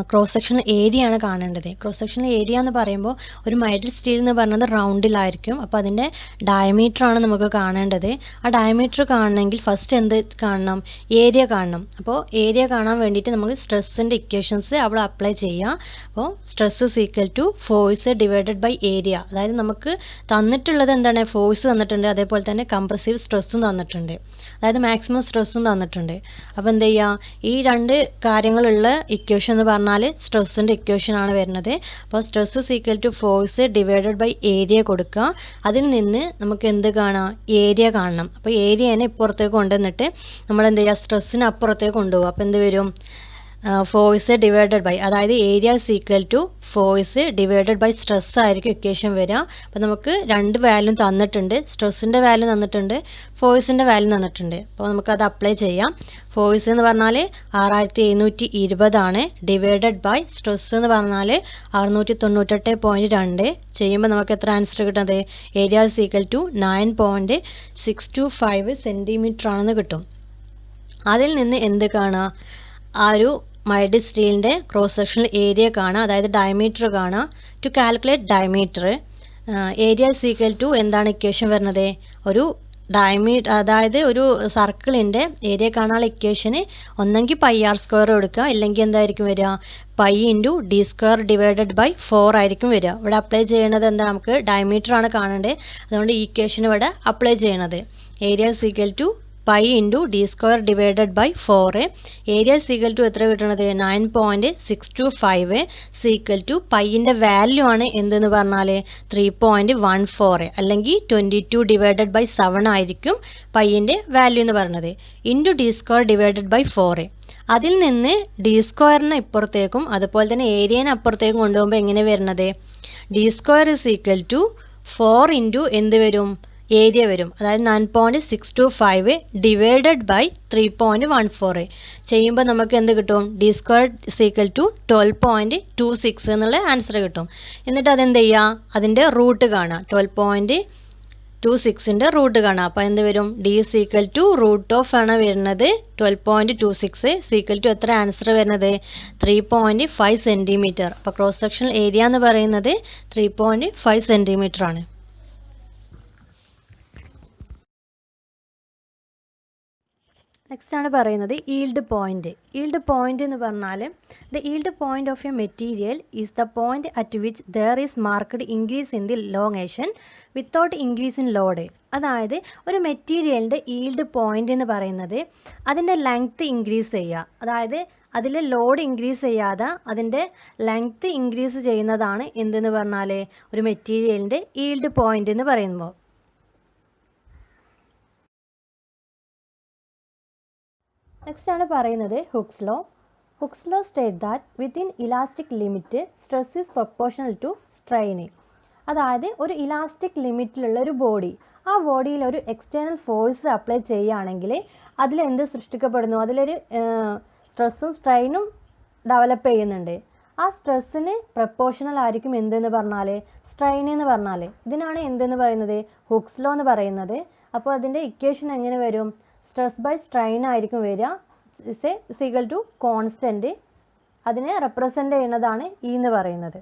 ക്രോസ് സെക്ഷണൽ ഏരിയ ആണ് കാണേണ്ടത്. ക്രോസ് സെക്ഷണൽ ഏരിയ എന്ന് പറയുമ്പോൾ ഒരു മൈൽഡ് സ്റ്റീൽ എന്ന് പറയുന്നത് റൗണ്ടിലായിരിക്കും. അപ്പോൾ അതിൻ്റെ ഡയമീറ്റർ ആണ് നമുക്ക് കാണേണ്ടത്. ആ ഡയമീറ്റർ കാണണമെങ്കിൽ ഫസ്റ്റ് എന്ത് കാണണം? ഏരിയ കാണണം. അപ്പോൾ ഏരിയ കാണാൻ വേണ്ടിയിട്ട് നമ്മൾ സ്ട്രെസ്സിൻ്റെ ഇക്വേഷൻസ് അവിടെ അപ്ലൈ ചെയ്യാം. അപ്പോൾ stress = force divided by area, അതായത് നമുക്ക് തന്നിട്ടുള്ളത് എന്താണ്? ഫോഴ്സ് തന്നിട്ടുണ്ട്, അതേപോലെ തന്നെ കംപ്രസീവ് സ്ട്രെസ്സും തന്നിട്ടുണ്ട്, അതായത് മാക്സിമം സ്ട്രെസ്സും തന്നിട്ടുണ്ട്. അപ്പോൾ എന്ത് ചെയ്യുക, ഈ രണ്ട് കാര്യങ്ങളുള്ള ഇക്വേഷൻ എന്ന് പറഞ്ഞാൽ സ്ട്രെസ്സിൻ്റെ ഇക്വേഷൻ ആണ് വരുന്നത്. അപ്പോൾ stress = force divided by area കൊടുക്കുക. അതിൽ നിന്ന് നമുക്ക് എന്ത് കാണാം? ഏരിയ കാണണം. അപ്പോൾ ഏരിയനെ ഇപ്പുറത്തേക്ക് കൊണ്ടുവന്നിട്ട് നമ്മൾ എന്ത് ചെയ്യുക, സ്ട്രെസ്സിന് അപ്പുറത്തേക്ക് കൊണ്ടുപോകുക. അപ്പോൾ എന്ത് വരും? ഫോഴ്സ് ഡിവൈഡഡ് ബൈ, അതായത് area = force divided by stress ആയിരിക്കും ഇക്വേഷൻ വരിക. അപ്പോൾ നമുക്ക് രണ്ട് വാല്യൂ തന്നിട്ടുണ്ട്, സ്ട്രെസ്സിൻ്റെ വാല്യൂ തന്നിട്ടുണ്ട്, ഫോഴ്സിൻ്റെ വാല്യൂ തന്നിട്ടുണ്ട്. അപ്പോൾ നമുക്കത് അപ്ലൈ ചെയ്യാം. ഫോഴ്സ് എന്ന് പറഞ്ഞാൽ 6720 ആണ്, ഡിവൈഡഡ് ബൈ സ്ട്രെസ് എന്ന് പറഞ്ഞാൽ 698.2 ചെയ്യുമ്പോൾ നമുക്ക് എത്ര ആൻസർ കിട്ടുന്നത്? ഏരിയ = 9.625 സെൻറ്റിമീറ്റർ ആണെന്ന് കിട്ടും. അതിൽ നിന്ന് എന്ത് കാണുക? ആ ഒരു മൈൽഡ് സ്റ്റീലിൻ്റെ ക്രോസ് സെക്ഷണൽ ഏരിയ കാണുക, അതായത് ഡയമീറ്റർ കാണുക. ടു കാൽക്കുലേറ്റ് ഡയമീറ്റർ ഏരിയ = എന്താണ് ഇക്വേഷൻ വരുന്നത്? ഒരു ഡയമീറ്റർ, അതായത് ഒരു സർക്കിളിൻ്റെ ഏരിയ കാണാനുള്ള ഇക്വേഷന് ഒന്നെങ്കിൽ πr² എടുക്കുക, ഇല്ലെങ്കിൽ എന്തായിരിക്കും വരിക? π × d² ഡിവൈഡഡ് ബൈ 4 ആയിരിക്കും വരിക. ഇവിടെ അപ്ലൈ ചെയ്യണത് എന്താ? നമുക്ക് ഡയമീറ്റർ ആണ് കാണേണ്ടത്, അതുകൊണ്ട് ഈ ഇക്വേഷൻ ഇവിടെ അപ്ലൈ ചെയ്യണത്. Area = π × d² divided by 4. Area = എത്ര കിട്ടണത്? 9.625 = പൈൻ്റെ വാല്യൂ ആണ് എന്തെന്ന് പറഞ്ഞാൽ 3.14, അല്ലെങ്കിൽ 22 ഡിവൈഡഡ് ബൈ 7 ആയിരിക്കും പൈൻ്റെ വാല്യൂ എന്ന് പറയുന്നത്, ഇൻറ്റു d² ഡിവൈഡഡ് ബൈ 4. അതിൽ നിന്ന് d² ഇപ്പുറത്തേക്കും അതുപോലെ തന്നെ ഏരിയനെ അപ്പുറത്തേക്കും കൊണ്ടുപോകുമ്പോൾ എങ്ങനെ വരുന്നത്? d² = 4 ഇൻറ്റു എന്ത് വരും, ഏരിയ വരും. അതായത് 9.625 ഡിവൈഡഡ് ബൈ 3.14 ചെയ്യുമ്പോൾ നമുക്ക് എന്ത് കിട്ടും, ഡി സ്ക്വയർ ഈക്വൽ ടു 12.26 എന്നുള്ള ആൻസർ കിട്ടും. എന്നിട്ട് അതെന്ത് ചെയ്യുക, അതിൻ്റെ റൂട്ട് കാണുക, 12.26ൻ്റെ റൂട്ട് കാണുക. അപ്പോൾ എന്ത് വരും, D equal to root of ആണ് വരുന്നത് 12.26 ഈക്വൽ ടു എത്ര ആൻസർ വരുന്നത്, 3.5 സെൻറ്റിമീറ്റർ. അപ്പോൾ ക്രോസ് സെക്ഷണൽ ഏരിയ എന്ന് പറയുന്നത് 3.5 സെൻറ്റിമീറ്റർ ആണ്. നെക്സ്റ്റ് ആണ് പറയുന്നത് ഈൽഡ് പോയിന്റ്. ഈൽഡ് പോയിന്റ് എന്ന് പറഞ്ഞാൽ the yield point of a material is the point at which there is marked increase in the elongation without increase in load. അതായത് ഒരു മെറ്റീരിയലിൻ്റെ ഈൽഡ് പോയിന്റ് എന്ന് പറയുന്നത് അതിൻ്റെ ലെങ്ത്ത് ഇൻക്രീസ് ചെയ്യുക, അതായത് അതിൽ ലോഡ് ഇൻക്രീസ് ചെയ്യാതെ അതിൻ്റെ ലെങ്ത്ത് ഇൻക്രീസ് ചെയ്യുന്നതാണ് എന്തെന്ന് പറഞ്ഞാൽ ഒരു മെറ്റീരിയലിൻ്റെ ഈൽഡ് പോയിന്റ് എന്ന് പറയുമ്പോൾ. നെക്സ്റ്റ് ആണ് പറയുന്നത് Hooke's law. Hooke's law state that within elastic limit stress is proportional to strain. അതായത് ഒരു ഇലാസ്റ്റിക് ലിമിറ്റിലുള്ള ഒരു ബോഡി, ആ ബോഡിയിൽ ഒരു എക്സ്റ്റേണൽ ഫോഴ്സ് അപ്ലൈ ചെയ്യുകയാണെങ്കിൽ അതിലെന്ത് സൃഷ്ടിക്കപ്പെടുന്നു, അതിലൊരു സ്ട്രെസ്സും സ്ട്രെയിനും ഡെവലപ്പ് ചെയ്യുന്നുണ്ട്. ആ സ്ട്രെസ്സിന് പ്രൊപ്പോർഷണൽ ആയിരിക്കും എന്തെന്ന് പറഞ്ഞാൽ സ്ട്രെയിൻ എന്ന് പറഞ്ഞാൽ. ഇതിനാണ് എന്തെന്ന് പറയുന്നത്, ഹുക്സ് ലോ എന്ന് പറയുന്നത്. അപ്പോൾ അതിൻ്റെ ഇക്വേഷൻ എങ്ങനെ വരും, സ്ട്രെസ് ബൈ സ്ട്രെയിൻ ആയിരിക്കും വരിക, ഈക്വൽ ടു കോൺസ്റ്റൻറ്റ്. അതിനെ റെപ്രസെൻ്റ് ചെയ്യുന്നതാണ് ഇ എന്ന് പറയുന്നത്.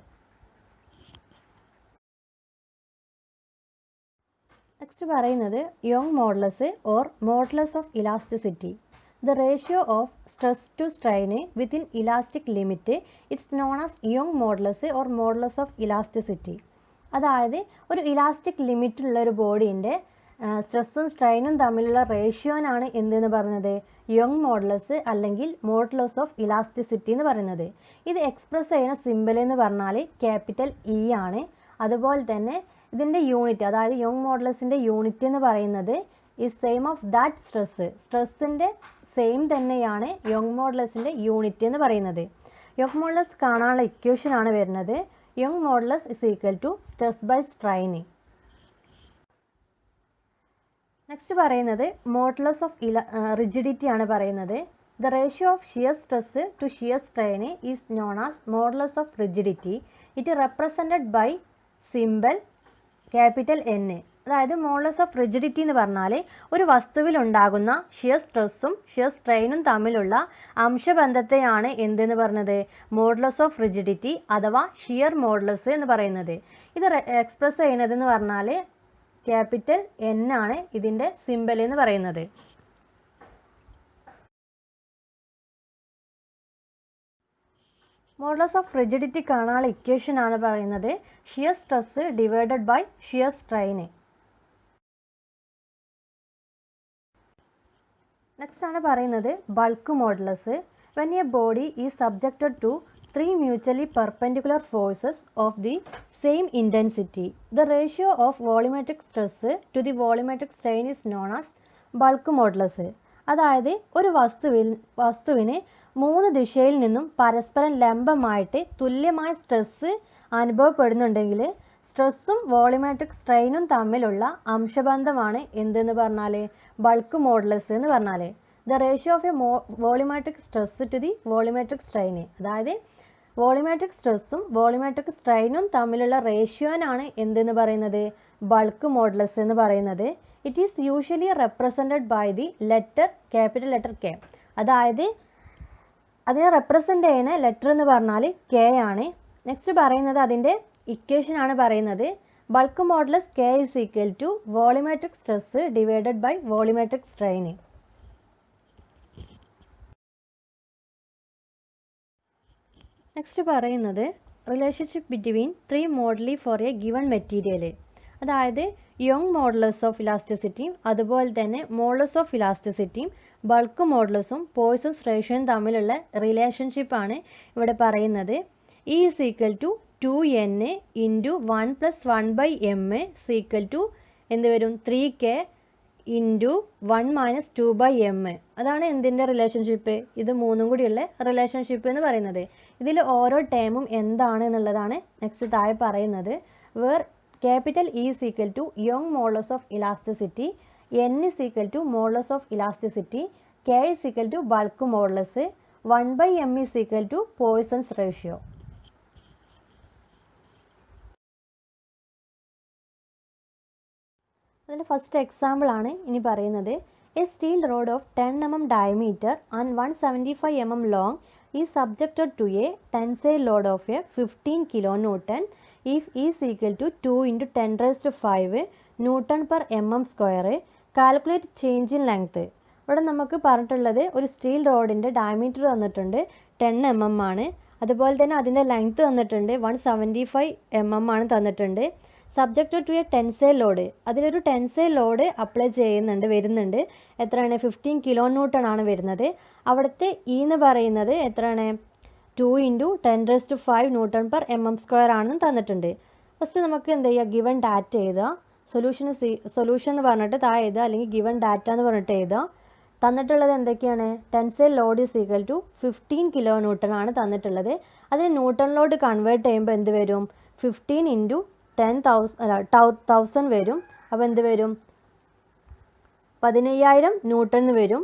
നെക്സ്റ്റ് പറയുന്നത് Young modulus or modulus of elasticity. The ratio of stress to strain within elastic limit it's known as Young modulus or modulus of elasticity. അതായത് ഒരു elastic ലിമിറ്റുള്ള ഒരു ബോഡീൻ്റെ സ്ട്രെസ്സും സ്ട്രെയിനും തമ്മിലുള്ള റേഷ്യോനാണ് എന്തെന്ന് പറയുന്നത്, യോങ് മോഡുലസ് അല്ലെങ്കിൽ മോഡുലസ് ഓഫ് ഇലാസ്റ്റിസിറ്റി എന്ന് പറയുന്നത്. ഇത് എക്സ്പ്രസ് ചെയ്യുന്ന സിമ്പിൾ എന്ന് പറഞ്ഞാൽ ക്യാപിറ്റൽ ഇ ആണ്. അതുപോലെ തന്നെ ഇതിൻ്റെ യൂണിറ്റ്, അതായത് യോങ് മോഡുലസിൻ്റെ യൂണിറ്റ് എന്ന് പറയുന്നത് is same of that stress. സ്ട്രെസ്സിൻ്റെ സെയിം തന്നെയാണ് യോങ് മോഡുലസിൻ്റെ യൂണിറ്റ് എന്ന് പറയുന്നത്. യോങ് മോഡുലസ് കാണാനുള്ള ഇക്വേഷൻ ആണ് വരുന്നത്, Young modulus is equal to stress by strain. Next പറയുന്നത് മോഡുലസ് ഓഫ് റിജിഡിറ്റി ആണ് പറയുന്നത്. The ratio of shear stress to shear strain is known as modulus of rigidity. It represented by symbol capital N. അതായത് modulus of rigidity എന്ന് പറഞ്ഞാൽ ഒരു വസ്തുവിൽ ഉണ്ടാകുന്ന shear സ്ട്രെസ്സും ഷിയർ സ്ട്രെയിനും തമ്മിലുള്ള അംശബന്ധത്തെയാണ് എന്തെന്ന് പറഞ്ഞത്, മോഡുലസ് ഓഫ് റിജിഡിറ്റി അഥവാ ഷിയർ മോഡുലസ് എന്ന് പറയുന്നത്. ഇത് എക്സ്പ്രസ് ചെയ്യുന്നതെന്ന് പറഞ്ഞാൽ ക്യാപിറ്റൽ എൻ ആണ് ഇതിൻ്റെ സിമ്പൽ എന്ന് പറയുന്നത്. മോഡുലസ് ഓഫ് റിജിഡിറ്റി കാണാനുള്ള ഇക്വേഷൻ ആണ് പറയുന്നത് shear stress divided by shear strain. Next ആണ് പറയുന്നത് bulk modulus. When a body is subjected to 3 mutually perpendicular forces of the same intensity, the ratio of volumetric stress to the volumetric strain is known as bulk modulus. അതായത് ഒരു വസ്തുവിന് 3 ദിശയിൽ നിന്നും പരസ്പരം ലംബമായിട്ട് തുല്യമായ stress അനുഭവപ്പെടുന്നുണ്ടെങ്കിൽ സ്ട്രെസ്സും വോളിമെട്രിക് സ്ട്രെയിനും തമ്മിലുള്ള അംശബന്ധമാണ് എന്തെന്ന് പറഞ്ഞാൽ ബൾക്ക് മോഡുലസ് എന്ന് പറഞ്ഞാൽ. The ratio of a volumetric stress to the volumetric strain. അതായത് വോളിമെട്രിക് സ്ട്രെസ്സും വോളിമെട്രിക് സ്ട്രെയിനും തമ്മിലുള്ള റേഷ്യോനാണ് എന്തെന്ന് പറയുന്നത്, ബൾക്ക് മോഡുലസ് എന്ന് പറയുന്നത്. It is usually represented by the letter capital letter K. അതായത് അതിനെ റെപ്രസെൻ്റ് ചെയ്യുന്ന ലെറ്റർ എന്ന് പറഞ്ഞാൽ കെ ആണ്. നെക്സ്റ്റ് പറയുന്നത് അതിൻ്റെ ഇക്വേഷൻ ആണ് പറയുന്നത് bulk modulus K is equal to volumetric stress divided by volumetric strain. Next പറയുന്നത് relationship between 3 moduli for a given material. അതായത് യോങ് മോഡുലസ് ഓഫ് ഇലാസ്റ്റിസിറ്റിയും അതുപോലെ തന്നെ മോഡുലസ് ഓഫ് ഇലാസ്റ്റിസിറ്റിയും ബൾക്ക് മോഡുലസും പോയ്സൺസ് റേഷ്യോയും തമ്മിലുള്ള റിലേഷൻഷിപ്പാണ് ഇവിടെ പറയുന്നത്. E is equal to 2n into 1 + 1/m equal to എന്ത് വരും, 3k ഇൻറ്റു 1 - 2/m. അതാണ് എന്തിൻ്റെ റിലേഷൻഷിപ്പ്, ഇത് മൂന്നും കൂടിയുള്ള റിലേഷൻഷിപ്പ് എന്ന് പറയുന്നത്. ഇതിൽ ഓരോ ടേമും എന്താണ് എന്നുള്ളതാണ് നെക്സ്റ്റ് താഴെ പറയുന്നത്. Where Capital E is equal to Young modulus of elasticity, N is equal to modulus of elasticity, K is equal to bulk modulus, 1 by M is equal to Poisson's ratio. അതിൻ്റെ first example ആണ് ഇനി പറയുന്നത്. A steel road of 10 mm diameter and 175 mm long is subjected to a tensile load of a 15 kN if E is equal to 2 into 10 raised to 5 Newton per mm square. Calculate change in length. ഇവിടെ നമുക്ക് പറഞ്ഞിട്ടുള്ളത് ഒരു steel റോഡിൻ്റെ diameter തന്നിട്ടുണ്ട് 10 mm ആണ്. അതുപോലെ തന്നെ അതിൻ്റെ ലെങ്ത്ത് തന്നിട്ടുണ്ട് 175 mm ആണ് തന്നിട്ടുണ്ട്. Subjected to a tensile load, അതിലൊരു ടെൻസൈൽ ലോഡ് അപ്ലൈ വരുന്നുണ്ട്. എത്രയാണ്? 15 kN ആണ് വരുന്നത്. അവിടുത്തെ ഇ എന്ന് പറയുന്നത് എത്രയാണ്? 2 into 10 raised to 5 Newton per mm square ആണെന്ന് തന്നിട്ടുണ്ട്. ഫസ്റ്റ് നമുക്ക് എന്ത് ചെയ്യുക? ഗിവൺ ഡാറ്റ എഴുതുക. സൊല്യൂഷൻ എന്ന് പറഞ്ഞിട്ട് താഴെ എഴുതുക, അല്ലെങ്കിൽ ഗിവൺ ഡാറ്റ എന്ന് പറഞ്ഞിട്ട് എഴുതുക. തന്നിട്ടുള്ളത് എന്തൊക്കെയാണ്? Tensile load is equal to 15 kN ആണ് തന്നിട്ടുള്ളത്. അതിന് ന്യൂട്ടണിലോട്ട് കൺവേർട്ട് ചെയ്യുമ്പോൾ എന്ത് വരും? 15 into 10,000 വരും. അപ്പോൾ എന്ത് വരും? 15,000 ന്യൂട്ടൺ വരും.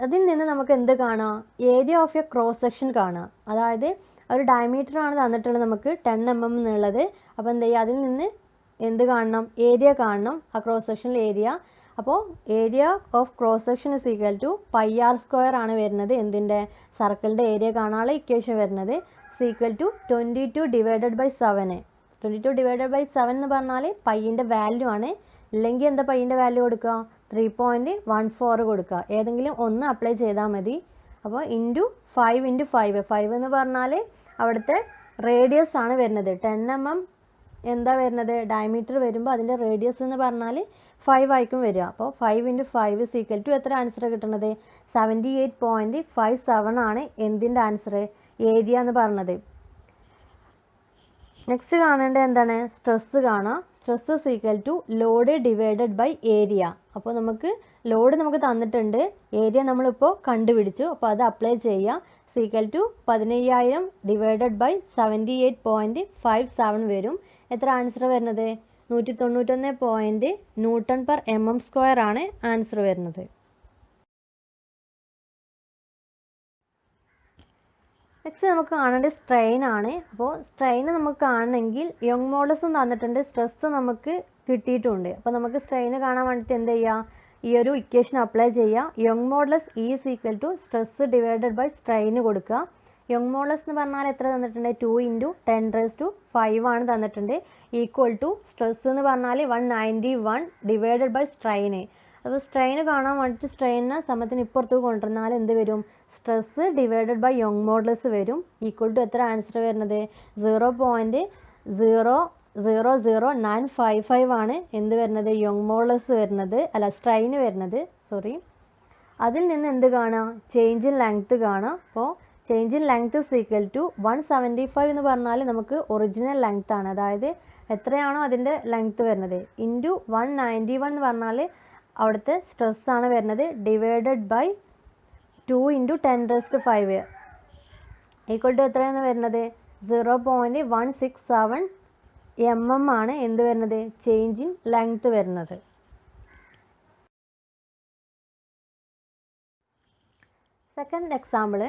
അതിൽ നിന്ന് നമുക്ക് എന്ത് കാണാം? Area of a cross section കാണാം. അതായത് ഒരു ഡയമീറ്റർ ആണ് തന്നിട്ടുള്ളത് നമുക്ക് 10 mm എന്നുള്ളത്. അപ്പോൾ എന്ത് ചെയ്യുക? അതിൽ നിന്ന് എന്ത് കാണണം? ഏരിയ കാണണം, ആ ക്രോസ് സെക്ഷനിൽ ഏരിയ. അപ്പോൾ area of cross section is equal to pi R square ആണ് വരുന്നത്. എന്തിൻ്റെ? സർക്കിളിൻ്റെ ഏരിയ കാണാനുള്ള ഇക്വേഷൻ വരുന്നത് equal to 22 divided by 7. 22 divided by 7 എന്ന് പറഞ്ഞാൽ പൈൻ്റെ വാല്യൂ ആണ്. ഇല്ലെങ്കിൽ എന്താ പൈൻ്റെ വാല്യൂ കൊടുക്കുക? 3.14 കൊടുക്കുക. ഏതെങ്കിലും ഒന്ന് അപ്ലൈ ചെയ്താൽ മതി. അപ്പോൾ ഇൻറ്റു 5 into 5 എന്ന് പറഞ്ഞാൽ അവിടുത്തെ റേഡിയസ് ആണ് വരുന്നത്. 10 mm എന്താ വരുന്നത്? ഡയമീറ്റർ വരുമ്പോൾ അതിൻ്റെ റേഡിയസ് എന്ന് പറഞ്ഞാൽ 5 ആയിരിക്കും വരിക. അപ്പോൾ 5 into 5 is equal to എത്ര ആൻസർ കിട്ടുന്നത്? 78.57 ആണ് എന്തിൻ്റെ ആൻസർ? ഏരിയ എന്ന് പറഞ്ഞത്. നെക്സ്റ്റ് കാണേണ്ടത് എന്താണ്? സ്ട്രെസ്സ് കാണാം. Stress is equal to load divided by area. അപ്പോൾ നമുക്ക് ലോഡ് നമുക്ക് തന്നിട്ടുണ്ട്, ഏരിയ നമ്മളിപ്പോൾ കണ്ടുപിടിച്ചു. അപ്പോൾ അത് അപ്ലൈ ചെയ്യുക. ഈക്വൽ ടു 15,000 ഡിവൈഡഡ് ബൈ 78.57 വരും. എത്ര ആൻസർ വരുന്നത്? 191 Newton per mm square ആണ് ആൻസർ വരുന്നത്. നെക്സ്റ്റ് നമുക്ക് കാണേണ്ടത് സ്ട്രെയിൻ ആണ്. അപ്പോൾ സ്ട്രെയിൻ നമുക്ക് കാണണമെങ്കിൽ യങ് മോഡുലസും തന്നിട്ടുണ്ട്, സ്ട്രെസ് നമുക്ക് കിട്ടിയിട്ടുണ്ട്. അപ്പോൾ നമുക്ക് സ്ട്രെയിൻ കാണാൻ വേണ്ടിയിട്ട് എന്ത് ചെയ്യുക? ഈ ഒരു ഇക്വേഷൻ അപ്ലൈ ചെയ്യുക. Young modulus E is equal to stress divided by strain കൊടുക്കുക. യങ് മോഡുലസ് എന്ന് പറഞ്ഞാൽ എത്ര തന്നിട്ടുണ്ട്? 2 into 10 raised to 5 ആണ് തന്നിട്ടുണ്ട്. ഈക്വൽ ടു സ്ട്രെസ് എന്ന് പറഞ്ഞാൽ 191 ഡിവൈഡഡ് ബൈ സ്ട്രെയിൻ. അപ്പോൾ സ്ട്രെയിൻ കാണാൻ വേണ്ടിയിട്ട് സ്ട്രെയിനിനെ സമത്തിന് ഇപ്പുറത്ത് കൊണ്ടുവന്നാൽ എന്ത് വരും? Stress divided by Young modulus വരും. ഈക്വൽ ടു എത്ര ആൻസർ വരുന്നത്? 0.000955 ആണ് എന്ത് വരുന്നത്? യങ് മോഡുലസ് വരുന്നത്, അല്ല സ്ട്രെയിൻ വരുന്നത്, സോറി. അതിൽ നിന്ന് എന്ത് കാണാം? ചേഞ്ച് ഇൻ ലെങ്ത്ത് കാണാം. അപ്പോൾ change in length is equal to 175 എന്ന് പറഞ്ഞാൽ നമുക്ക് ഒറിജിനൽ ലെങ്ത്ത് ആണ്, അതായത് എത്രയാണോ അതിൻ്റെ ലെങ്ത്ത് വരുന്നത്, ഇൻറ്റു 191 എന്ന് പറഞ്ഞാൽ അവിടുത്തെ സ്ട്രെസ്സാണ് വരുന്നത്, divided by 2 into 10 raised to 5 equal to എത്രയാണ് വരുന്നത്? 0.167 mm ആണ് എന്ത് വരുന്നത്? ചേഞ്ച് ഇൻ ലെങ്ത്ത് വരുന്നത്. Second example.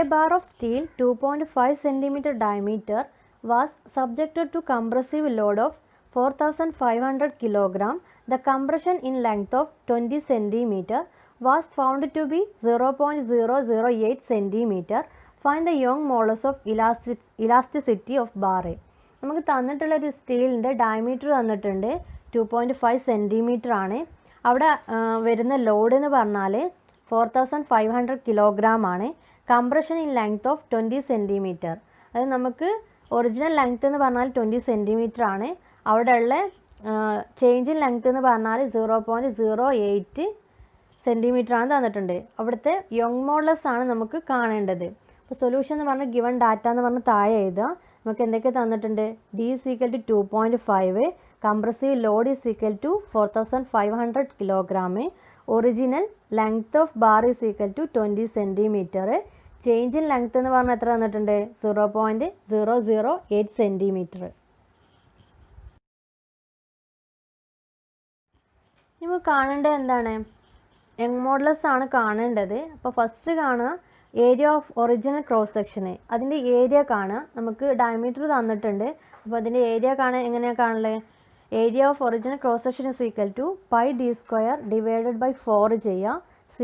A bar of steel 2.5 cm diameter was subjected to compressive load of 4,500 kg. The compression in length of 20 cm was found to be 0.008 cm. Find the Young modulus of elasticity of bar. നമുക്ക് തന്നിട്ടുള്ള ഒരു സ്റ്റീലിൻ്റെ diameter തന്നിട്ടുണ്ട് 2.5 cm ആണ്. അവിടെ വരുന്ന load എന്ന് പറഞ്ഞാൽ 4,500 kg ആണ്. Compression in length of 20 cm. അത് നമുക്ക് ഒറിജിനൽ ലെങ്ത്ത് എന്ന് പറഞ്ഞാൽ 20 cm ആണ്. അവിടെയുള്ള ചേഞ്ച് ഇൻ ലെങ്ത്ത് എന്ന് പറഞ്ഞാൽ 0.08 cm ആണ് തന്നിട്ടുണ്ട്. അവിടുത്തെ യങ് മോഡുലസ് ആണ് നമുക്ക് കാണേണ്ടത്. അപ്പോൾ സൊല്യൂഷൻ എന്ന് പറഞ്ഞാൽ ഗിവൺ ഡാറ്റ എന്ന് പറഞ്ഞാൽ താഴെ എഴുതുക. നമുക്ക് എന്തൊക്കെ തന്നിട്ടുണ്ട്? D is equal to 2.5, compressive load is equal to 4,500 kg, original length of bar is equal to 20 cm, change in length എന്ന് പറഞ്ഞാൽ എത്ര തന്നിട്ടുണ്ട്? 0.008 cm. നമുക്ക് കാണേണ്ടത് എന്താണ്? യങ് മോഡുലസ് ആണ് കാണേണ്ടത്. അപ്പോൾ ഫസ്റ്റ് കാണുക ഏരിയ ഓഫ് ഒറിജിനൽ ക്രോസ് സെക്ഷന്. അതിൻ്റെ ഏരിയ കാണുക. നമുക്ക് ഡയമീറ്റർ തന്നിട്ടുണ്ട്. അപ്പോൾ അതിൻ്റെ ഏരിയ കാണാൻ എങ്ങനെയാണ് കാണുന്നത്? Area of original cross section is equal to pi D square divided by 4 ചെയ്യുക.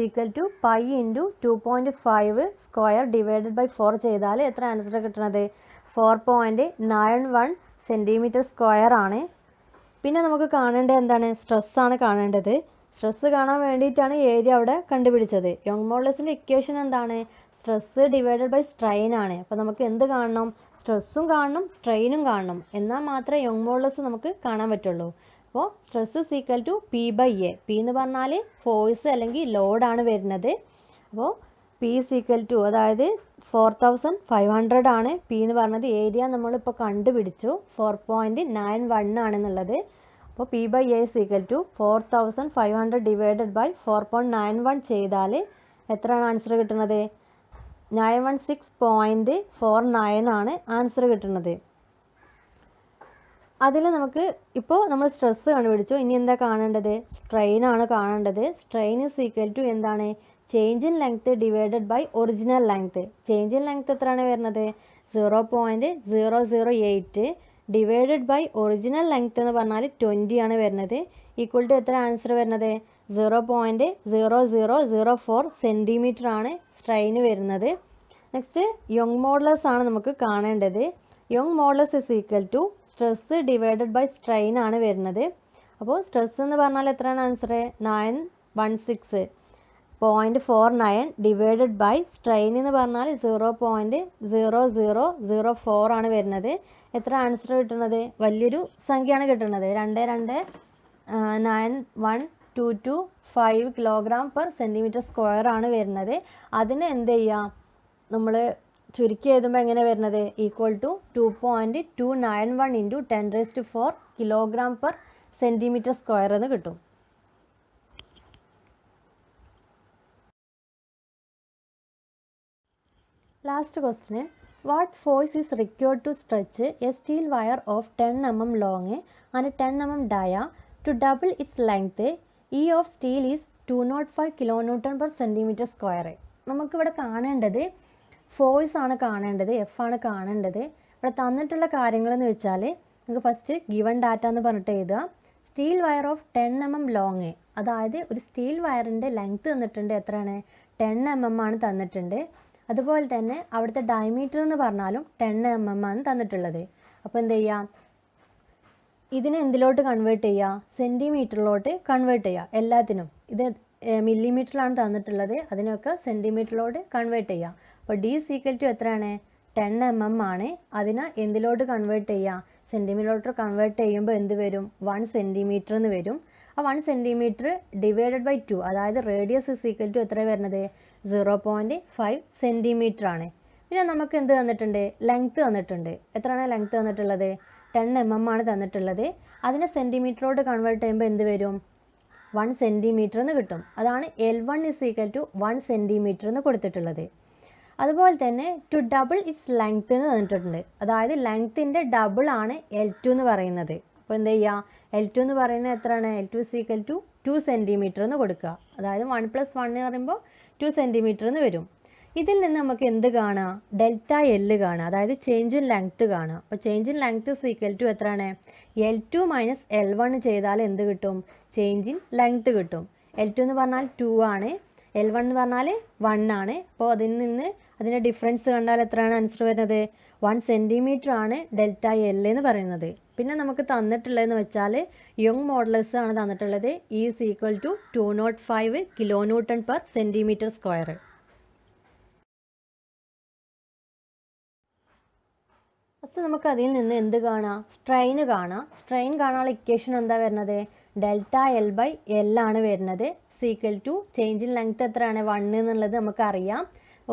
Equal to pi into 2.5 square divided by 4 ചെയ്താൽ എത്ര ആൻസർ കിട്ടുന്നത്? 4.91 സെൻറ്റിമീറ്റർ സ്ക്വയർ ആണ്. പിന്നെ നമുക്ക് കാണേണ്ടത് എന്താണ്? സ്ട്രെസ്സാണ് കാണേണ്ടത്. സ്ട്രെസ്സ് കാണാൻ വേണ്ടിയിട്ടാണ് ഏരിയ അവിടെ കണ്ടുപിടിച്ചത്. യങ് മോഡുലസിൻ്റെ ഇക്വേഷൻ എന്താണ്? സ്ട്രെസ്സ് ഡിവൈഡഡ് ബൈ സ്ട്രെയിൻ ആണ്. അപ്പോൾ നമുക്ക് എന്ത് കാണണം? സ്ട്രെസ്സും കാണണം, സ്ട്രെയിനും കാണണം. എന്നാൽ മാത്രമേ യങ് മോഡുലസ് നമുക്ക് കാണാൻ പറ്റുള്ളൂ. അപ്പോൾ stress is equal to P by A. P എന്ന് പറഞ്ഞാൽ ഫോഴ്സ് അല്ലെങ്കിൽ ലോഡാണ് വരുന്നത്. അപ്പോൾ പി ഇസ് ഈക്വൽ ടു, അതായത് 4500 ആണ് പി എന്ന് പറഞ്ഞത്. ഏരിയ നമ്മളിപ്പോൾ കണ്ടുപിടിച്ചു 4.91 ആണെന്നുള്ളത്. അപ്പോൾ P by A is equal to 4500 divided by 4.91 ചെയ്താൽ എത്രയാണ് ആൻസർ കിട്ടുന്നത്? 916.49 ആണ് ആൻസർ കിട്ടുന്നത്. അതിൽ നമുക്ക് ഇപ്പോൾ നമ്മൾ സ്ട്രെസ്സ് കണ്ടുപിടിച്ചു. ഇനി എന്താ കാണേണ്ടത്? സ്ട്രെയിൻ ആണ് കാണേണ്ടത്. സ്ട്രെയിൻ ഇസ് ഈക്വൽ ടു എന്താണ്? Change in length divided by original length. Change in length എത്രയാണ് വരുന്നത്? 0.008 ഡിവൈഡഡ് ബൈ ഒറിജിനൽ ലെങ്ത് എന്ന് പറഞ്ഞാൽ 20 ആണ് വരുന്നത്. ഈക്വൽ ടു എത്ര ആൻസർ വരുന്നത്? 0.0004 സെൻറ്റിമീറ്റർ ആണ് സ്ട്രെയിൻ വരുന്നത്. നെക്സ്റ്റ് യങ് മോഡുലസ് ആണ് നമുക്ക് കാണേണ്ടത്. Young modulus is equal to stress divided by strain ആണ് വരുന്നത്. അപ്പോൾ സ്ട്രെസ് എന്ന് പറഞ്ഞാൽ എത്രയാണ് ആൻസർ? 916.49 ഡിവൈഡഡ് ബൈ സ്ട്രെയിൻ എന്ന് പറഞ്ഞാൽ 0.0004 ആണ് വരുന്നത്. എത്ര ആൻസർ കിട്ടുന്നത്? വലിയൊരു സംഖ്യയാണ് കിട്ടുന്നത്. 2.9225 കിലോഗ്രാം പെർ സെൻറ്റിമീറ്റർ സ്ക്വയർ ആണ് വരുന്നത്. അതിന് എന്ത് ചെയ്യാം? നമ്മൾ ചുരുക്കി എഴുതുമ്പോൾ എങ്ങനെ വരുന്നത്? Equal to 2.291 into 10⁴ kilogram per centimetre square എന്ന് കിട്ടും. Last question, what force is required to stretch a steel wire of 10 mm long and 10 mm dia to double its length? E of steel is 205 kN per centimeter square. നമുക്കിവിടെ കാണേണ്ടത് force ആണ് കാണേണ്ടത്, F ആണ് കാണേണ്ടത്. ഇവിടെ തന്നിട്ടുള്ള കാര്യങ്ങളെന്ന് വെച്ചാൽ നമുക്ക് ഫസ്റ്റ് ഗിവൺ ഡാറ്റ എന്ന് പറഞ്ഞിട്ട് എഴുതുക. Steel wire of 10 mm long, അതായത് ഒരു സ്റ്റീൽ വയറിൻ്റെ ലെങ്ത്ത് തന്നിട്ടുണ്ട്. എത്രയാണ്? 10 mm ആണ് തന്നിട്ടുണ്ട്. അതുപോലെ തന്നെ അവിടുത്തെ ഡയമീറ്റർ എന്ന് പറഞ്ഞാലും 10 mm ആണ് തന്നിട്ടുള്ളത്. അപ്പോൾ എന്ത് ചെയ്യാം? ഇതിനെ എന്തിലോട്ട് കൺവേർട്ട് ചെയ്യുക? സെൻറ്റിമീറ്ററിലോട്ട് കൺവേർട്ട് ചെയ്യുക. എല്ലാത്തിനും ഇത് മില്ലിമീറ്ററിലാണ് തന്നിട്ടുള്ളത്, അതിനൊക്കെ സെൻറ്റിമീറ്ററിലോട്ട് കൺവേർട്ട് ചെയ്യുക. അപ്പോൾ ഡി ഈക്വൽ ടു എത്രയാണ്? 10 mm ആണ്. അതിനെ എന്തിലോട്ട് കൺവേർട്ട് ചെയ്യുക? സെൻറ്റിമീറ്ററിലോട്ട് കൺവേർട്ട് ചെയ്യുമ്പോൾ എന്ത് വരും? 1 സെൻറ്റിമീറ്റർ എന്ന് വരും. ആ 1 സെൻറ്റിമീറ്റർ ഡിവൈഡഡ് ബൈ 2, അതായത് റേഡിയസ് ഇസ് ഈക്വൽ ടു എത്ര വരുന്നത്? 0.5 സെൻറ്റിമീറ്റർ ആണ്. പിന്നെ നമുക്ക് എന്ത് തന്നിട്ടുണ്ട്? ലെങ്ത്ത് തന്നിട്ടുണ്ട്. എത്രയാണ് ലെങ്ത്ത് തന്നിട്ടുള്ളത്? 10 mm ആണ് തന്നിട്ടുള്ളത്. അതിനെ സെൻറ്റിമീറ്ററോട് കൺവേർട്ട് ചെയ്യുമ്പോൾ എന്ത് വരും? 1 സെൻറ്റിമീറ്റർ എന്ന് കിട്ടും. അതാണ് L1 is equal to 1 centimetre എന്ന് കൊടുത്തിട്ടുള്ളത്. അതുപോലെ തന്നെ ടു ഡബിൾ ഇറ്റ്സ് ലെങ്ത്ത് എന്ന് തന്നിട്ടുണ്ട്. അതായത് ലെങ്ത്തിൻ്റെ ഡബിൾ ആണ് L2 എന്ന് പറയുന്നത്. അപ്പോൾ എന്ത് ചെയ്യുക? L2 എന്ന് പറയുന്നത് എത്രയാണ്? L2 is equal to 2 centimetre എന്ന് കൊടുക്കുക. അതായത് 1 + 1 എന്ന് പറയുമ്പോൾ 2 സെൻറ്റിമീറ്റർ എന്ന് വരും. ഇതിൽ നിന്ന് നമുക്ക് എന്ത് കാണാം? ഡെൽറ്റ എൽ കാണാം, അതായത് ചേഞ്ച് ഇൻ ലെങ്ത്ത് കാണാം. അപ്പോൾ change in length is equal to എത്രയാണ്? L2 മൈനസ് L1 ചെയ്താൽ എന്ത് കിട്ടും? ചേഞ്ച് ഇൻ ലെങ്ത്ത് കിട്ടും. L2 എന്ന് പറഞ്ഞാൽ 2 ആണ്, L1 എന്ന് പറഞ്ഞാൽ 1 ആണ്. അപ്പോൾ അതിൽ നിന്ന് അതിൻ്റെ ഡിഫറൻസ് കണ്ടാൽ എത്രയാണ് ആൻസർ വരുന്നത്? 1 സെൻറ്റിമീറ്റർ ആണ് ഡെൽറ്റ എൽ എന്ന് പറയുന്നത്. പിന്നെ നമുക്ക് തന്നിട്ടുള്ളതെന്ന് വെച്ചാൽ യങ് മോഡുലസ് ആണ് തന്നിട്ടുള്ളത്. Is equal to 205 kN per centimeter square. First നമുക്ക് അതിൽ നിന്ന് എന്ത് കാണാം? സ്ട്രെയിൻ കാണാം. സ്ട്രെയിൻ കാണാനുള്ള ഇക്വേഷൻ എന്താ വരുന്നത്? ഡെൽറ്റ എൽ ബൈ എൽ ആണ് വരുന്നത്. Equal to change in length എത്രയാണ്? 1 എന്നുള്ളത് നമുക്കറിയാം.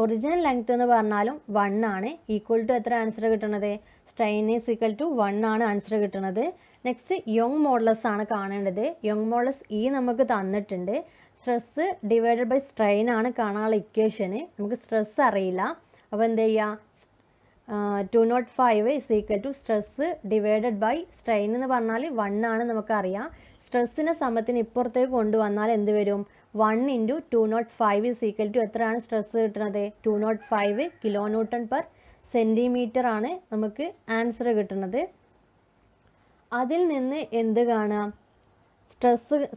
ഒറിജിനൽ ലെങ്ത്ത് എന്ന് പറഞ്ഞാലും 1 ആണ്. ഈക്വൽ ടു എത്ര ആൻസർ കിട്ടുന്നത്? സ്ട്രെയിൻ ഈസ് ഈക്വൽ ടു 1 ആണ് ആൻസർ കിട്ടുന്നത്. നെക്സ്റ്റ് യങ് മോഡുലസ് ആണ് കാണേണ്ടത്. യങ് മോഡുലസ് ഇ നമുക്ക് തന്നിട്ടുണ്ട്. സ്ട്രെസ് ഡിവൈഡഡ് ബൈ സ്ട്രെയിൻ ആണ് കാണാനുള്ള ഇക്വേഷന്. നമുക്ക് സ്ട്രെസ് അറിയില്ല. അപ്പോൾ എന്ത് ചെയ്യുക? 205 is equal to stress divided by strain എന്ന് പറഞ്ഞാൽ 1 ആണ് നമുക്കറിയാം. സ്ട്രെസ്സിനെ സമത്തിന് ഇപ്പുറത്തേക്ക് കൊണ്ടുവന്നാൽ എന്ത് വരും? 1 × 205 ഈസ് ഈക്വൽ ടു എത്രയാണ് സ്ട്രെസ് കിട്ടുന്നത്? 205 കിലോ ന്യൂട്ടൺ പെർ സെൻറ്റിമീറ്റർ ആണ് നമുക്ക് ആൻസർ കിട്ടുന്നത്. അതിൽ നിന്ന് എന്ത് കാണാം?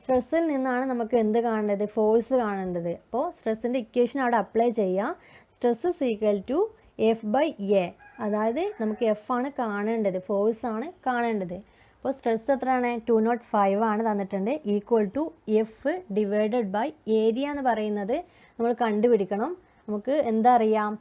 സ്ട്രെസ്സിൽ നിന്നാണ് നമുക്ക് എന്ത് കാണേണ്ടത്? ഫോഴ്സ് കാണേണ്ടത്. അപ്പോൾ സ്ട്രെസ്സിൻ്റെ ഇക്വേഷൻ അവിടെ അപ്ലൈ ചെയ്യാം. Stress is equal to F/A. അതായത് നമുക്ക് എഫ് ആണ് കാണേണ്ടത്, ഫോഴ്സ് ആണ് കാണേണ്ടത്. അപ്പോൾ സ്ട്രെസ് എത്രയാണ്? 205 ആണ് തന്നിട്ടുണ്ട്. Equal to F divided by area എന്ന് പറയുന്നത് നമ്മൾ കണ്ടുപിടിക്കണം. നമുക്ക് എന്താ അറിയാം?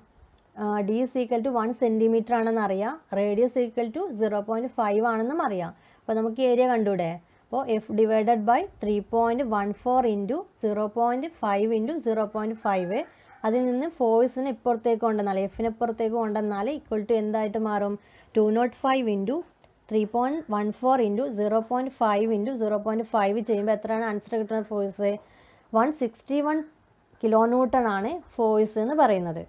D is equal to 1 centimetre ആണെന്ന് അറിയാം. റേഡിയസ് ഈക്വൽ ടു 0.5 ആണെന്നും അറിയാം. അപ്പോൾ നമുക്ക് ഏരിയ കണ്ടുകൂടെ? അപ്പോൾ F divided by 3.14 into 0.5 into 0.5. അതിൽ നിന്ന് ഫോഴ്സിന് ഇപ്പുറത്തേക്ക് കൊണ്ടുവന്നാൽ, എഫിന് ഇപ്പുറത്തേക്ക് കൊണ്ടുവന്നാൽ ഈക്വൽ ടു എന്തായിട്ട് മാറും? 205 ഇൻറ്റു 3.14 ഇൻറ്റു 0.5 ഇൻറ്റു 0.5 ചെയ്യുമ്പോൾ എത്രയാണ് ആൻസർ കിട്ടുന്നത്? ഫോഴ്സ് 161 കിലോ ന്യൂട്ടൺ ആണ് ഫോഴ്സ് എന്ന് പറയുന്നത്.